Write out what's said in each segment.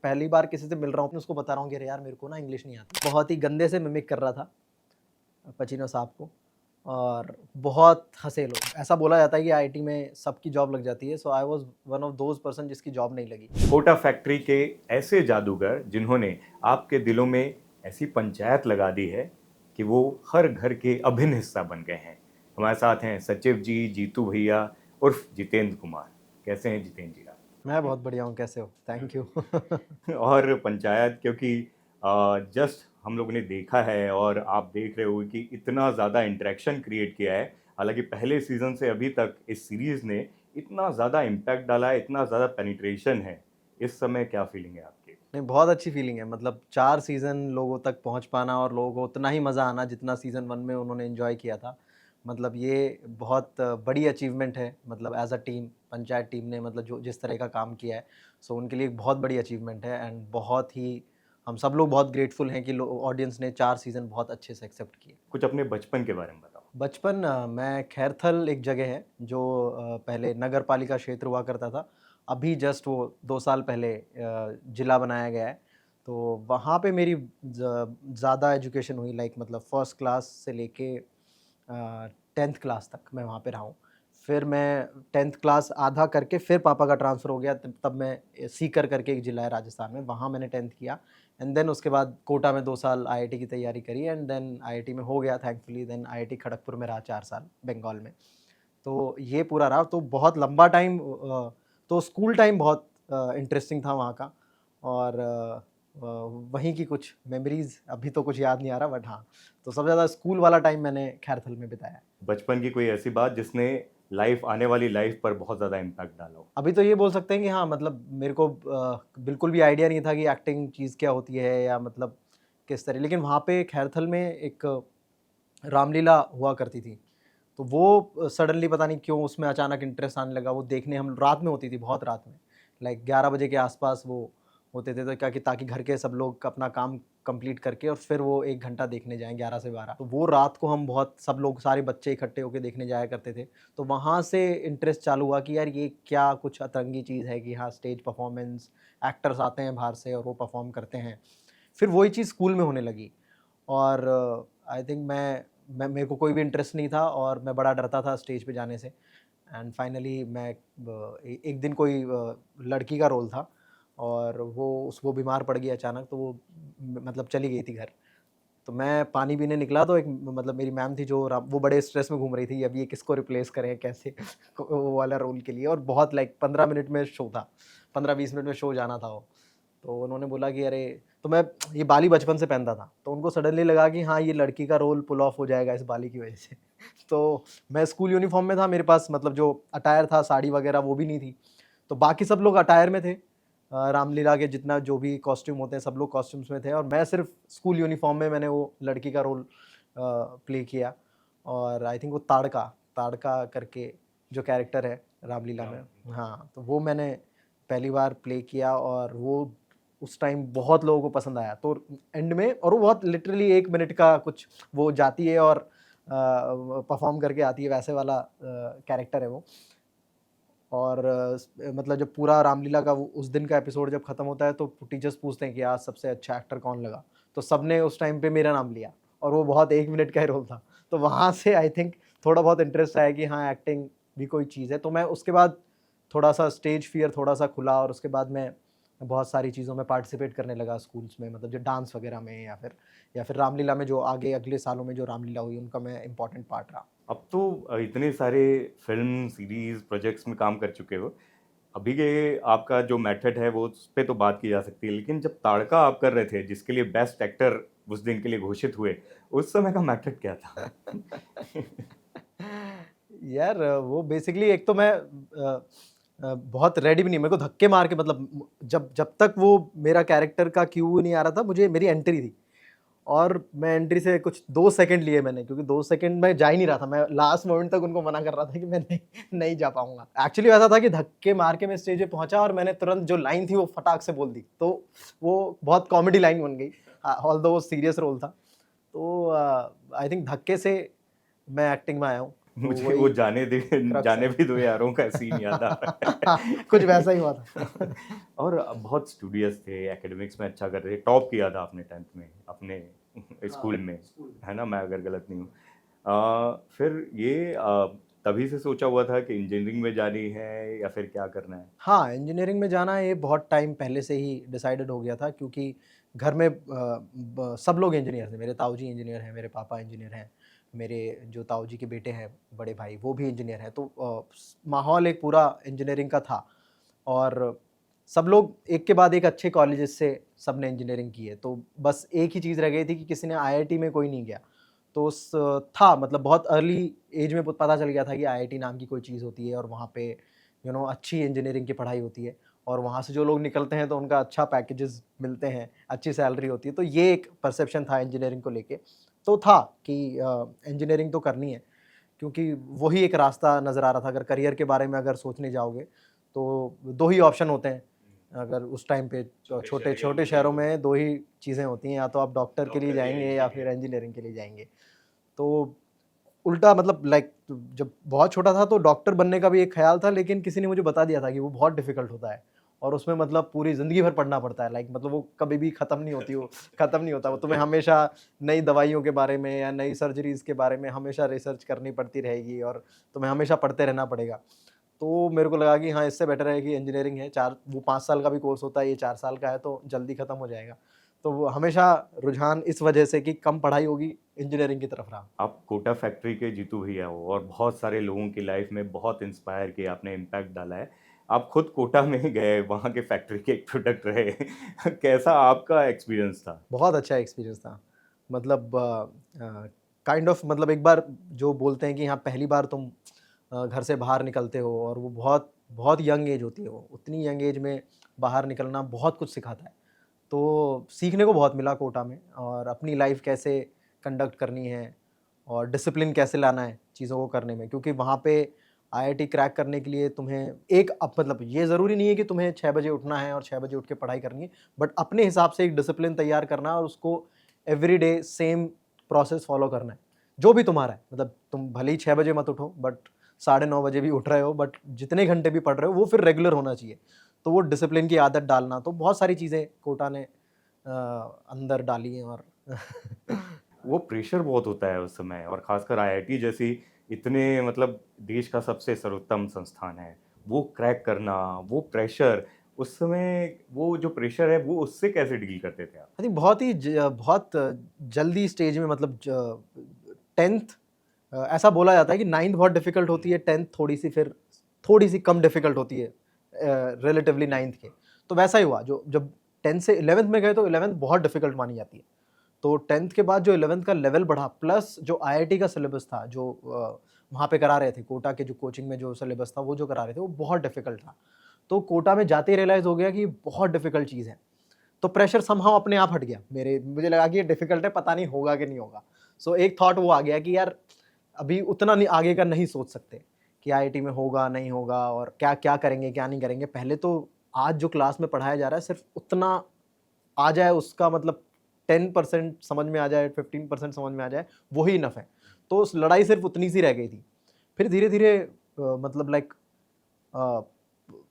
पहली बार किसी से मिल रहा हूँ, उसको बता रहा हूँ कि अरे यार मेरे को ना इंग्लिश नहीं आती। बहुत ही गंदे से मिमिक कर रहा था पचीनो साहब को और बहुत हँसे लोग। ऐसा बोला जाता है कि आईआईटी में सबकी जॉब लग जाती है, so I was one of those person जिसकी जॉब नहीं लगी। कोटा फैक्ट्री के ऐसे जादूगर जिन्होंने आपके दिलों में ऐसी पंचायत लगा दी है कि वो हर घर के अभिन्न हिस्सा बन गए हैं। हमारे साथ हैं सचिव जी, जीतू भैया उर्फ जितेंद्र कुमार। कैसे हैं जितेंद्र जी आप? मैं बहुत बढ़िया हूँ, कैसे हो? Thank you. और पंचायत क्योंकि जस्ट हम लोगों ने देखा है और आप देख रहे हो कि इतना ज़्यादा इंटरेक्शन क्रिएट किया है। हालांकि पहले सीजन से अभी तक इस सीरीज़ ने इतना ज़्यादा इम्पैक्ट डाला है, इतना ज़्यादा पेनिट्रेशन है। इस समय क्या फीलिंग है आपकी? नहीं, बहुत अच्छी फीलिंग है। मतलब 4 सीज़न लोगों तक पहुँच पाना और लोगों को उतना ही मज़ा आना जितना सीज़न 1 में उन्होंने एन्जॉय किया था। मतलब ये बहुत बड़ी अचीवमेंट है। मतलब as a team, panchayat team ने मतलब जो जिस तरह का काम किया है, सो उनके लिए एक बहुत बड़ी अचीवमेंट है एंड बहुत ही हम सब लोग बहुत ग्रेटफुल हैं कि लो ऑडियंस ने 4 सीज़न बहुत अच्छे से एक्सेप्ट किए। कुछ अपने बचपन के बारे में बताओ। बचपन मैं खैरथल एक जगह है जो पहले नगर पालिका क्षेत्र हुआ करता था। अभी जस्ट वो 2 साल पहले जिला बनाया गया है। तो वहाँ पे मेरी ज़्यादा एजुकेशन हुई, लाइक मतलब फर्स्ट क्लास से लेके 10th क्लास तक मैं वहाँ पे रहा हूँ। फिर मैं 10th क्लास आधा करके फिर पापा का ट्रांसफ़र हो गया, तब तब मैं सीकर करके एक ज़िला है राजस्थान में, वहाँ मैंने 10th किया एंड देन उसके बाद कोटा में 2 साल आईआईटी की तैयारी करी एंड देन आईआईटी में हो गया थैंकफुली। देन आईआईटी खड़गपुर में रहा 4 साल बंगाल में। तो ये पूरा रहा, तो बहुत लंबा टाइम तो स्कूल टाइम बहुत इंटरेस्टिंग था वहाँ का और वहीं की कुछ मेमोरीज़ अभी तो कुछ याद नहीं आ रहा, बट हाँ, तो सबसे ज़्यादा स्कूल वाला टाइम मैंने खैरथल में बिताया है। बचपन की कोई ऐसी बात जिसने लाइफ आने वाली लाइफ पर बहुत ज़्यादा इम्पैक्ट डाला हो? अभी तो ये बोल सकते हैं कि हाँ, मतलब मेरे को बिल्कुल भी आइडिया नहीं था कि एक्टिंग चीज़ क्या होती है या मतलब किस तरह, लेकिन वहाँ पे खैरथल में एक रामलीला हुआ करती थी। तो वो सडनली पता नहीं क्यों उसमें अचानक इंटरेस्ट आने लगा, वो देखने हम रात में होती थी, बहुत रात में, लाइक 11 बजे के आसपास वो होते थे, तो क्या कि ताकि घर के सब लोग अपना काम कंप्लीट करके और फिर वो 1 घंटा देखने जाएँ 11 से 12। तो वो रात को हम बहुत सब लोग सारे बच्चे इकट्ठे होके देखने जाया करते थे। तो वहाँ से इंटरेस्ट चालू हुआ कि यार ये क्या कुछ अतरंगी चीज़ है कि हाँ, स्टेज परफॉर्मेंस, एक्टर्स आते हैं बाहर से और वो परफॉर्म करते हैं। फिर वही चीज़ स्कूल में होने लगी और आई थिंक मैं मेरे को कोई भी इंटरेस्ट नहीं था और मैं बड़ा डरता था स्टेज पे जाने से एंड फाइनली मैं एक दिन कोई लड़की का रोल था और वो बीमार पड़ गई अचानक, तो वो मतलब चली गई थी घर। तो मैं पानी पीने निकला तो एक मतलब मेरी मैम थी जो वो बड़े स्ट्रेस में घूम रही थी, अब ये किसको रिप्लेस करें कैसे वो वाला रोल के लिए, और बहुत लाइक 15 मिनट में शो था, 15-20 मिनट में शो जाना था वो। तो उन्होंने बोला कि अरे, तो मैं ये बाली बचपन से पहनता था, तो उनको सडनली लगा कि हाँ, ये लड़की का रोल पुल ऑफ हो जाएगा इस बाली की वजह से। तो मैं स्कूल यूनिफ़ॉर्म में था, मेरे पास मतलब जो अटायर था, साड़ी वगैरह वो भी नहीं थी। तो बाकी सब लोग अटायर में थे। रामलीला के जितना जो भी कॉस्ट्यूम होते हैं, सब लोग कॉस्ट्यूम्स में थे और मैं सिर्फ़ स्कूल यूनिफ़ॉर्म में मैंने वो लड़की का रोल प्ले किया और आई थिंक वो ताड़का ताड़का करके जो कैरेक्टर है रामलीला में, हाँ, तो वो मैंने पहली बार प्ले किया और वो उस टाइम बहुत लोगों को पसंद आया। तो एंड में, और वो बहुत लिटरली 1 मिनट का कुछ वो जाती है और परफ़ॉर्म करके आती है, वैसे वाला कैरेक्टर है वो। और मतलब जब पूरा रामलीला का वो उस दिन का एपिसोड जब खत्म होता है तो टीचर्स पूछते हैं कि आज सबसे अच्छा एक्टर कौन लगा? तो सबने उस टाइम पे मेरा नाम लिया और वो बहुत 1 मिनट का ही रोल था। तो वहाँ से आई थिंक थोड़ा बहुत इंटरेस्ट आया कि हाँ, एक्टिंग भी कोई चीज़ है। तो मैं उसके बाद थोड़ा-सा स्टेज फ़ियर थोड़ा-सा खुला और उसके बाद मैं बहुत सारी चीज़ों में पार्टिसिपेट करने लगा स्कूल्स में, मतलब जो डांस वगैरह में या फिर रामलीला में जो आगे अगले सालों में जो रामलीला हुई उनका मैं इम्पोर्टेंट पार्ट रहा। अब तो इतने सारे फ़िल्म, सीरीज़, प्रोजेक्ट्स में काम कर चुके हो। अभी के आपका जो मेथड है वो उस पे तो बात की जा सकती है, लेकिन जब ताड़का आप कर रहे थे जिसके लिए बेस्ट एक्टर उस दिन के लिए घोषित हुए, उस समय का मेथड क्या था? यार वो बेसिकली एक तो मैं बहुत रेडी भी नहीं, मेरे को धक्के मार के मतलब जब जब तक वो मेरा कैरेक्टर का क्यू नहीं आ रहा था, मुझे मेरी एंट्री थी और मैं एंट्री से कुछ 2 सेकंड लिए मैंने, क्योंकि 2 सेकंड में जा ही नहीं रहा था, मैं लास्ट मोमेंट तक उनको मना कर रहा था कि मैं नहीं जा पाऊँगा। एक्चुअली ऐसा था कि धक्के मार के मैं स्टेज पे पहुँचा और मैंने तुरंत जो लाइन थी वो फटाक से बोल दी, तो वो बहुत कॉमेडी लाइन बन गई, ऑल्दो वो सीरियस रोल था। तो आई थिंक धक्के से मैं एक्टिंग में आया हूँ। तो मुझे वही वो जाने दे, क्रक्स जाने है। भी दो यारों का सीन याद आ रहा कुछ वैसा ही हुआ है। था। और बहुत स्टूडियस थे, एकेडमिक्स में अच्छा कर रहे थे, टॉप किया था आपने 10th में अपने हाँ, स्कूल में, स्कूल में। है ना, मैं अगर गलत नहीं हूँ। फिर ये तभी से सोचा हुआ था कि इंजीनियरिंग में जानी है या फिर क्या करना है? हाँ, इंजीनियरिंग में जाना ये बहुत टाइम पहले से ही डिसाइडेड हो गया था, क्योंकि घर में सब लोग इंजीनियर थे। मेरे ताऊ जी इंजीनियर हैं, मेरे पापा इंजीनियर हैं, मेरे जो ताऊ जी के बेटे हैं, बड़े भाई, वो भी इंजीनियर हैं। तो माहौल एक पूरा इंजीनियरिंग का था, और सब लोग एक के बाद एक अच्छे कॉलेजेस से सबने इंजीनियरिंग की है। तो बस एक ही चीज़ रह गई थी कि किसी ने आईआईटी में कोई नहीं गया। तो था मतलब बहुत अर्ली एज में पता चल गया था कि आईआईटी नाम की कोई चीज़ होती है, और वहाँ पे अच्छी इंजीनियरिंग की पढ़ाई होती है, और वहाँ से जो लोग निकलते हैं तो उनका अच्छा पैकेजेस मिलते हैं, अच्छी सैलरी होती है। तो ये एक परसेप्शन था इंजीनियरिंग को लेके। तो था कि इंजीनियरिंग तो करनी है, क्योंकि वही एक रास्ता नज़र आ रहा था। अगर करियर के बारे में अगर सोचने जाओगे तो 2 ही ऑप्शन होते हैं। अगर उस टाइम पे छोटे छोटे शहरों में 2 ही चीज़ें होती हैं, या तो आप डॉक्टर के लिए जाएँगे या फिर इंजीनियरिंग के लिए जाएँगे। तो उल्टा मतलब लाइक जब बहुत छोटा था तो डॉक्टर बनने का भी एक ख़्याल था, लेकिन किसी ने मुझे बता दिया था कि वो बहुत डिफ़िकल्ट होता है, और उसमें मतलब पूरी ज़िंदगी भर पढ़ना पड़ता है। लाइक मतलब वो कभी भी ख़त्म नहीं होती, वो ख़त्म नहीं होता। वो तुम्हें हमेशा नई दवाइयों के बारे में या नई सर्जरीज़ के बारे में हमेशा रिसर्च करनी पड़ती रहेगी, और तुम्हें हमेशा पढ़ते रहना पड़ेगा। तो मेरे को लगा कि हाँ, इससे बेटर है कि इंजीनियरिंग है, 4 वो 5 साल का भी कोर्स होता है, ये 4 साल का है, तो जल्दी ख़त्म हो जाएगा। तो वो हमेशा रुझान इस वजह से कि कम पढ़ाई होगी, इंजीनियरिंग की तरफ रहा। आप कोटा फैक्ट्री के जीतू भैया हो और बहुत सारे लोगों की लाइफ में बहुत इंस्पायर किया, आपने इम्पैक्ट डाला है। आप खुद कोटा में गए, वहाँ के फैक्ट्री के एक प्रोडक्ट रहे। कैसा आपका एक्सपीरियंस था? बहुत अच्छा एक्सपीरियंस था। मतलब काइंड ऑफ मतलब एक बार जो बोलते हैं कि हाँ, पहली बार तुम घर से बाहर निकलते हो, और वो बहुत बहुत यंग एज होती है, वो उतनी यंग एज में बाहर निकलना बहुत कुछ सिखाता है। तो सीखने को बहुत मिला कोटा में, और अपनी लाइफ कैसे कंडक्ट करनी है, और डिसिप्लिन कैसे लाना है चीज़ों को करने में, क्योंकि वहाँ पे आईआईटी क्रैक करने के लिए तुम्हें एक मतलब ये ज़रूरी नहीं है कि तुम्हें 6 बजे उठना है और 6 बजे उठ के पढ़ाई करनी है, बट अपने हिसाब से एक डिसिप्लिन तैयार करना है, और उसको एवरीडे सेम प्रोसेस फॉलो करना है। जो भी तुम्हारा है, मतलब तुम भले ही 6 बजे मत उठो, बट साढ़े 9 बजे भी उठ रहे हो, बट जितने घंटे भी पढ़ रहे हो वो फिर रेगुलर होना चाहिए। तो वो डिसिप्लिन की आदत डालना, तो बहुत सारी चीज़ें कोटा ने अंदर डाली हैं, और वो प्रेशर बहुत होता है उस समय, और खासकर आईआईटी जैसी इतने मतलब देश का सबसे सर्वोत्तम संस्थान है, वो क्रैक करना, वो प्रेशर, उस समय वो जो प्रेशर है वो उससे कैसे डील करते थे आप? आई थिंक बहुत ही बहुत जल्दी स्टेज में, मतलब 10th ऐसा बोला जाता है कि 9th बहुत डिफिकल्ट होती है, 10th थोड़ी सी कम डिफिकल्ट होती है रिलेटिवली 9th के। तो वैसा ही हुआ, जो जब 10th से 11th में गए तो 11th बहुत डिफिकल्ट मानी जाती है। तो 10th के बाद जो 11th का लेवल बढ़ा, प्लस जो आईआईटी का सिलेबस था, जो वहाँ पे करा रहे थे, कोटा के जो कोचिंग में जो सिलेबस था वो जो करा रहे थे, वो बहुत डिफिकल्ट था। तो कोटा में जाते ही रियलाइज़ हो गया कि बहुत डिफिकल्ट चीज़ है। तो प्रेशर समहाउ अपने आप हट गया। मुझे लगा कि ये डिफिकल्ट है, पता नहीं होगा कि नहीं होगा। सो एक थॉट वो आ गया कि यार अभी उतना नहीं, आगे का नहीं सोच सकते कि आईआईटी में होगा, नहीं होगा, और क्या-क्या करेंगे, क्या नहीं करेंगे। पहले तो आज जो क्लास में पढ़ाया जा रहा है सिर्फ़ उतना आ जाए, उसका मतलब 10% समझ में आ जाए, 15% समझ में आ जाए, वही इनफ है। तो उस लड़ाई सिर्फ़ उतनी सी रह गई थी। फिर धीरे-धीरे मतलब लाइक अ,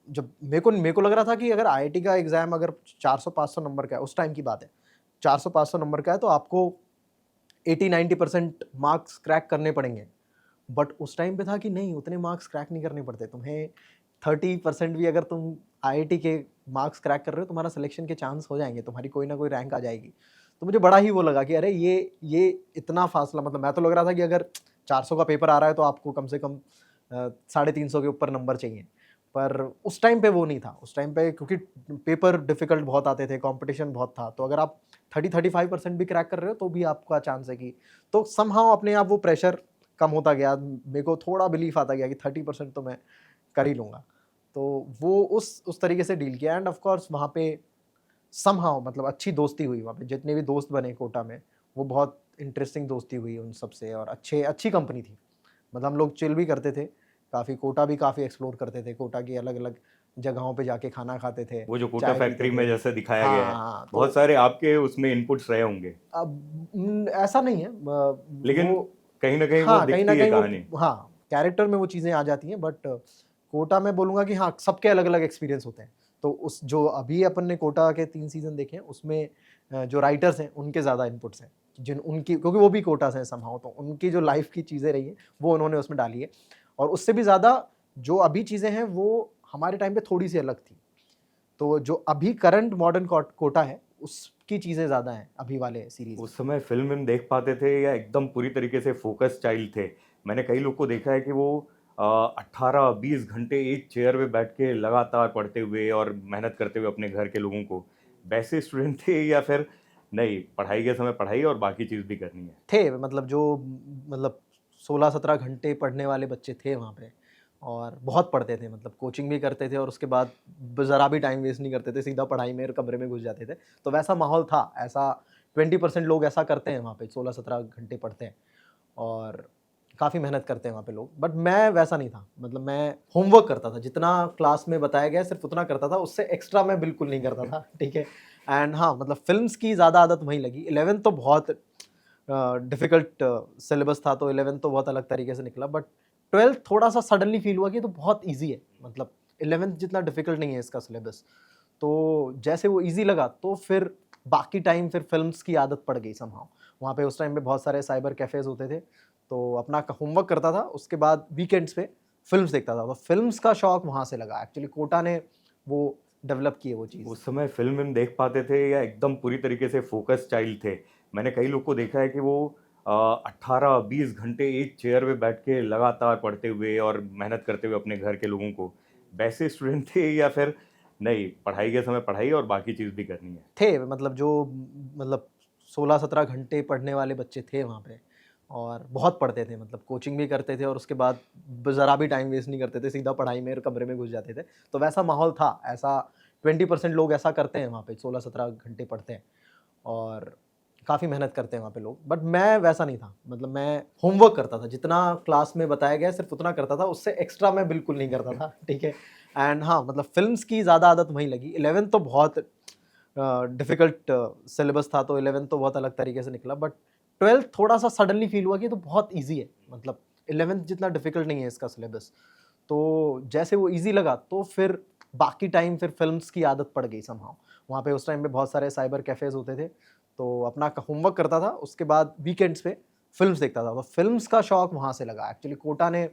जब मेरे को लग रहा था कि अगर आईआईटी का एग्ज़ाम अगर 400-500 नंबर का है, उस टाइम की बात है, 400-500 नंबर का है, तो आपको 80-90% मार्क्स क्रैक करने पड़ेंगे। बट उस टाइम पे था कि नहीं, उतने मार्क्स क्रैक नहीं करने पड़ते। तुम्हें 30% भी अगर तुम आईआईटी के मार्क्स क्रैक कर रहे हो, तुम्हारा सिलेक्शन के चांस हो जाएँगे, तुम्हारी कोई ना कोई रैंक आ जाएगी। तो मुझे बड़ा ही वो लगा कि अरे ये इतना फासला, मतलब मैं तो लग रहा था कि अगर 400 का पेपर आ रहा है तो आपको कम से कम 350 के ऊपर नंबर चाहिए। पर उस टाइम पे वो नहीं था। उस टाइम पे क्योंकि पेपर डिफ़िकल्ट बहुत आते थे, कॉम्पिटिशन बहुत था, तो अगर आप 30-35% भी क्रैक कर रहे हो तो भी आपका चांस है कि, तो समहाउ अपने आप वो प्रेशर कम होता गया। मेरे को थोड़ा बिलीफ आता गया कि 30% तो मैं कर ही लूँगा। तो वो उस तरीके से डील किया, एंड ऑफ कोर्स वहाँ पे समहाउ मतलब अच्छी दोस्ती हुई वहाँ पे। जितने भी दोस्त बने कोटा में, वो बहुत इंटरेस्टिंग दोस्ती हुई उन सब से, और अच्छी कंपनी थी। मतलब हम लोग चिल भी करते थे, काफ़ी कोटा भी काफ़ी एक्सप्लोर करते थे, कोटा की अलग-अलग जगहों पे जाके खाना खाते थे, वो जो कोटा चाय पीते फैक्ट्री में थे। जैसे दिखाया गया हाँ, है, हाँ, बहुत तो सारे आपके उसमें इनपुट्स रहे होंगे, अब ऐसा नहीं है लेकिन वो कहीं न कहीं वो हाँ, कहीं न दिखती है कहीं वो कहानी। हाँ, कैरेक्टर में वो चीज़ें आ जाती हैं, बट कोटा में बोलूँगा कि हाँ, सबके अलग अलग एक्सपीरियंस होते हैं। तो उस जो अभी अपन ने कोटा के 3 सीज़न देखे हैं, उसमें जो राइटर्स हैं उनके ज़्यादा इनपुट्स हैं, जिन उनकी, क्योंकि वो भी कोटा से हैं समहाउ, तो उनकी जो लाइफ की चीज़ें रही हैं वो उन्होंने उसमें डाली है। और उससे भी ज़्यादा जो अभी चीज़ें हैं वो हमारे टाइम पे थोड़ी सी अलग थी। तो जो अभी करंट मॉडर्न कोटा है उसकी चीज़ें ज़्यादा हैं अभी वाले सीरीज़ में। उस समय फ़िल्म हम देख पाते थे या एकदम पूरी तरीके से फ़ोकस चाइल्ड थे? मैंने कई लोग को देखा है कि वो 18-20 घंटे एक चेयर पे बैठ के लगातार पढ़ते हुए और मेहनत करते हुए अपने घर के लोगों को, वैसे स्टूडेंट थे या फिर नहीं, पढ़ाई के समय पढ़ाई और बाकी चीज़ भी करनी है? थे मतलब जो मतलब 16-17 घंटे पढ़ने वाले बच्चे थे वहाँ पे, और बहुत पढ़ते थे, मतलब कोचिंग भी करते थे और उसके बाद ज़रा भी टाइम वेस्ट नहीं करते थे, सीधा पढ़ाई में और कमरे में घुस जाते थे। तो वैसा माहौल था, ऐसा 20% लोग ऐसा करते हैं वहाँ पे, 16-17 घंटे पढ़ते हैं और काफ़ी मेहनत करते हैं वहाँ पे लोग। बट मैं वैसा नहीं था, मतलब मैं होमवर्क करता था, जितना क्लास में बताया गया सिर्फ उतना करता था, उससे एक्स्ट्रा मैं बिल्कुल नहीं करता था, ठीक है। एंड हाँ, मतलब फ़िल्म्स की ज़्यादा आदत वहीं लगी। 11th तो बहुत डिफ़िकल्ट सिलेबस था, तो 11th तो बहुत अलग तरीके से निकला, बट 12th थोड़ा-सा सडनली फ़ील हुआ कि ये तो बहुत ईज़ी है, मतलब 11th जितना डिफ़िकल्ट नहीं है इसका सिलेबस। तो जैसे वो ईज़ी लगा, तो फिर बाकी टाइम फिर फ़िल्म्स की आदत पड़ गई समहाउ। वहाँ पे उस टाइम पे बहुत सारे साइबर कैफ़ेज़ होते थे, तो अपना क होमवर्क करता था, उसके बाद वीकेंड्स पे फ़िल्म्स देखता था। तो फ़िल्म्स का शौक वहाँ से लगा, एक्चुअली कोटा ने वो डेवलप की है वो चीज़। उस समय फ़िल्म हम देख पाते थे या एकदम पूरी तरीके से फ़ोकस चाइल्ड थे? मैंने कई लोग को देखा है कि वो 18-20 घंटे एक चेयर पे बैठ के लगातार पढ़ते हुए और मेहनत करते हुए अपने घर के लोगों को, वैसे स्टूडेंट थे या फिर नहीं, पढ़ाई के समय पढ़ाई और बाकी चीज़ भी करनी है? थे मतलब जो मतलब 16-17 घंटे पढ़ने वाले बच्चे थे वहाँ पे, और बहुत पढ़ते थे, मतलब कोचिंग भी करते थे और उसके बाद ज़रा भी टाइम वेस्ट नहीं करते थे, सीधा पढ़ाई में और कमरे में घुस जाते थे। तो वैसा माहौल था, ऐसा 20% लोग ऐसा करते हैं वहाँ पे, 16-17 घंटे पढ़ते हैं और काफ़ी मेहनत करते हैं वहाँ पे लोग। बट मैं वैसा नहीं था, मतलब मैं होमवर्क करता था, जितना क्लास में बताया गया सिर्फ उतना करता था, उससे एक्स्ट्रा मैं बिल्कुल नहीं करता था, ठीक है। एंड हाँ, मतलब फ़िल्म्स की ज़्यादा आदत वहीं लगी। 11th तो बहुत डिफ़िकल्ट सिलेबस था, तो 11th तो बहुत अलग तरीके से निकला, बट 12th थोड़ा-सा सडनली फ़ील हुआ कि ये तो बहुत ईज़ी है, मतलब 11th जितना डिफ़िकल्ट नहीं है इसका सिलेबस। तो जैसे वो ईज़ी लगा, तो फिर बाकी टाइम फिर फ़िल्म्स की आदत पड़ गई समहाउ। वहाँ पे उस टाइम पे बहुत सारे साइबर कैफ़ेज़ होते थे, तो अपना क होमवर्क करता था, उसके बाद वीकेंड्स पे फ़िल्म्स देखता था। तो फ़िल्म्स का शौक वहाँ से लगा, एक्चुअली कोटा ने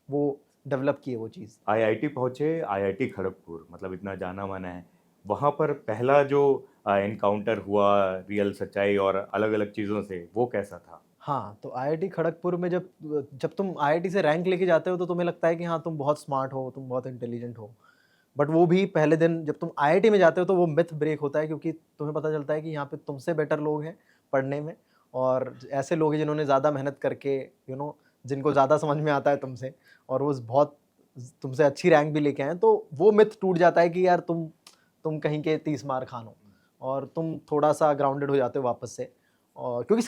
वो डेवलप की है वो चीज़। आईआईटी पहुँचे, आईआईटी खड़गपुर मतलब इतना जाना-माना है। वहाँ पर पहला जो एनकाउंटर हुआ रियल सच्चाई और अलग-अलग चीज़ों से, वो कैसा था? हाँ, तो आईआईटी खड़गपुर में जब जब तुम आईआईटी से रैंक लेके जाते हो, तो तुम्हें लगता है कि हाँ, तुम बहुत स्मार्ट हो, तुम बहुत इंटेलिजेंट हो। बट वो भी पहले दिन जब तुम आईआईटी में जाते हो, तो वो मिथ ब्रेक होता है, क्योंकि तुम्हें पता चलता है कि यहाँ पे तुमसे बेटर लोग हैं पढ़ने में, और ऐसे लोग हैं जिन्होंने ज़्यादा मेहनत करके, जिनको ज़्यादा समझ में आता है तुमसे, और वो बहुत तुमसे अच्छी रैंक भी लेके आए हैं, तो वो मिथ टूट जाता है कि यार तुम कहीं के 30 मार खान हो, और तुम थोड़ा-सा ग्राउंडेड हो जाते हो वापस से। और क्योंकि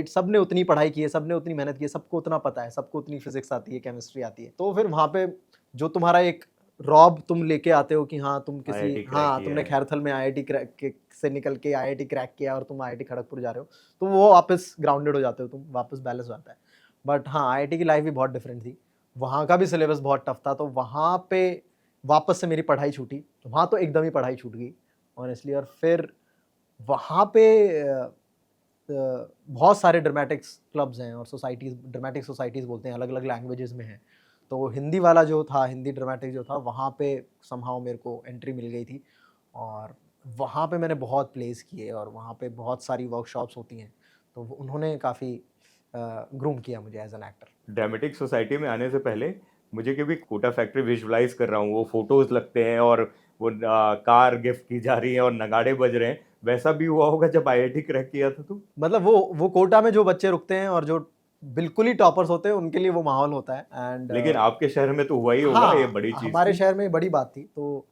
सब ने उतनी पढ़ाई की है, सबने उतनी मेहनत की है, सबको उतना पता है, सबको उतनी फिज़िक्स आती है, केमिस्ट्री आती है। तो फिर वहाँ पे जो तुम्हारा एक रॉब तुम लेके आते हो कि हाँ, आईआईटी क्रैक हाँ, किया तुमने है। खैरथल में आईआईटी क्रैक के से निकल के आईआईटी क्रैक किया और तुम आईआईटी खड़गपुर जा रहे हो, तो वो वापस ग्राउंडेड हो जाते हो तुम, वापस बैलेंस हो जाता है। बट हाँ, आईआईटी की लाइफ़ भी बहुत डिफरेंट थी। वहाँ का भी सिलेबस बहुत टफ था, तो वहाँ पे वापस से मेरी पढ़ाई छूटी। तो वहाँ तो एकदम ही पढ़ाई छूट गई ऑनेस्टली, और फिर वहाँ पे बहुत सारे ड्रामेटिक्स क्लब्स हैं और सोसाइटीज़, ड्रामेटिक सोसाइटीज़ बोलते हैं, अलग-अलग लैंग्वेजेज़ में हैं। तो हिंदी वाला जो था, हिंदी ड्रामेटिक जो था, वहाँ पे समहाउ मेरे को एंट्री मिल गई थी, और वहाँ पे मैंने बहुत प्लेज़ किए, और वहाँ पे बहुत सारी वर्कशॉप्स होती हैं। तो वो उन्होंने काफ़ी ग्रूम किया मुझे as an actor. Dramatic society में आने से पहले मुझे कभी कोटा फैक्ट्री विजुअलाइज़ कर रहा हूँ, वो फ़ोटोज़ लगते हैं और वो कार गिफ्ट की जा रही है और नगाड़े बज रहे हैं, वैसा भी हुआ होगा जब आईआईटी क्रैक किया था तो? मतलब वो कोटा में जो बच्चे रुकते हैं और जो बिल्कुल ही टॉपर्स होते हैं, उनके लिए वो माहौल होता है। एंड लेकिन आपके शहर में तो हुआ ही होगा, ये हाँ, बड़ी चीज़ हमारे थी, शहर में बड़ी बात थी, तो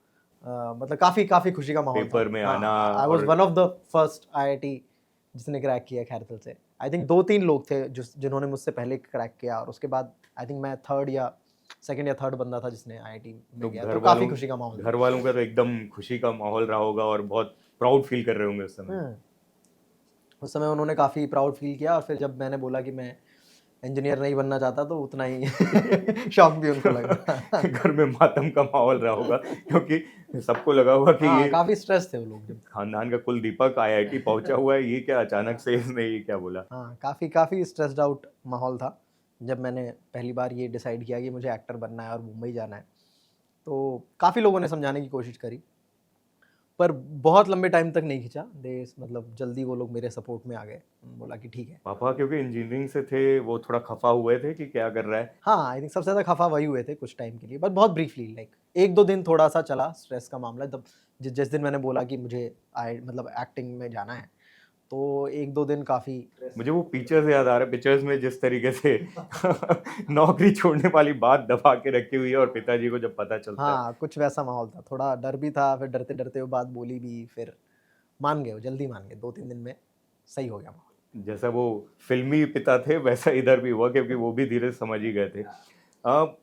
मतलब काफ़ी काफ़ी खुशी का माहौल था। पेपर में आना हाँ, आई वाज़ और one of the first IIT जिसने क्रैक किया खैरथल से। आई थिंक 2-3 लोग थे जिन्होंने मुझसे पहले क्रैक किया, और उसके बाद आई थिंक मैं 3rd या 2nd या 3rd बंदा था जिसने आईआईटी तो में गया, तो काफ़ी खुशी का माहौल था। घर वालों का तो एकदम खुशी का माहौल रहा होगा और बहुत प्राउड फ़ील कर रहे होंगे उस समय। हुँ, उस समय उन्होंने काफ़ी प्राउड फ़ील किया, और फिर जब मैंने बोला कि मैं इंजीनियर नहीं बनना चाहता, तो उतना ही शौक भी उनको लगा। घर में मातम का माहौल रहा होगा, क्योंकि सबको लगा होगा कि हाँ, ये काफ़ी स्ट्रेस थे वो लोग जब। खानदान का कुल दीपक आईआईटी पहुंचा हुआ है, ये क्या अचानक से इसने ये क्या बोला। हाँ, काफ़ी काफ़ी स्ट्रेस्ड आउट माहौल था जब मैंने पहली बार ये डिसाइड किया कि मुझे एक्टर बनना है और मुंबई जाना है। तो काफ़ी लोगों ने समझाने की कोशिश करी, पर बहुत लंबे टाइम तक नहीं खिंचा। मतलब जल्दी वो लोग मेरे सपोर्ट में आ गए। बोला कि ठीक है। पापा क्योंकि इंजीनियरिंग से थे, वो थोड़ा खफा हुए थे कि क्या कर रहा है। हाँ, आई थिंक सबसे ज़्यादा खफ़ा वही हुए थे कुछ टाइम के लिए, बट बहुत ब्रीफली, लाइक 1-2 दिन थोड़ा-सा चला स्ट्रेस का मामला। तब जिस दिन मैंने बोला कि मुझे मतलब एक्टिंग में जाना है, तो 1-2 दिन काफ़ी मुझे वो पिक्चर्स याद आ रहा है, पिक्चर्स में जिस तरीके से नौकरी छोड़ने वाली बात दबा के रखी हुई है और पिताजी को जब पता चलता है। हाँ, कुछ वैसा माहौल था। थोड़ा डर भी था, फिर डरते-डरते वो बात बोली भी, फिर मान गए वो, जल्दी मान गए। 2-3 दिन में सही हो गया माहौल। जैसा वो फिल्मी पिता थे वैसा इधर भी हुआ, क्योंकि वो भी धीरे से समझ ही गए थे।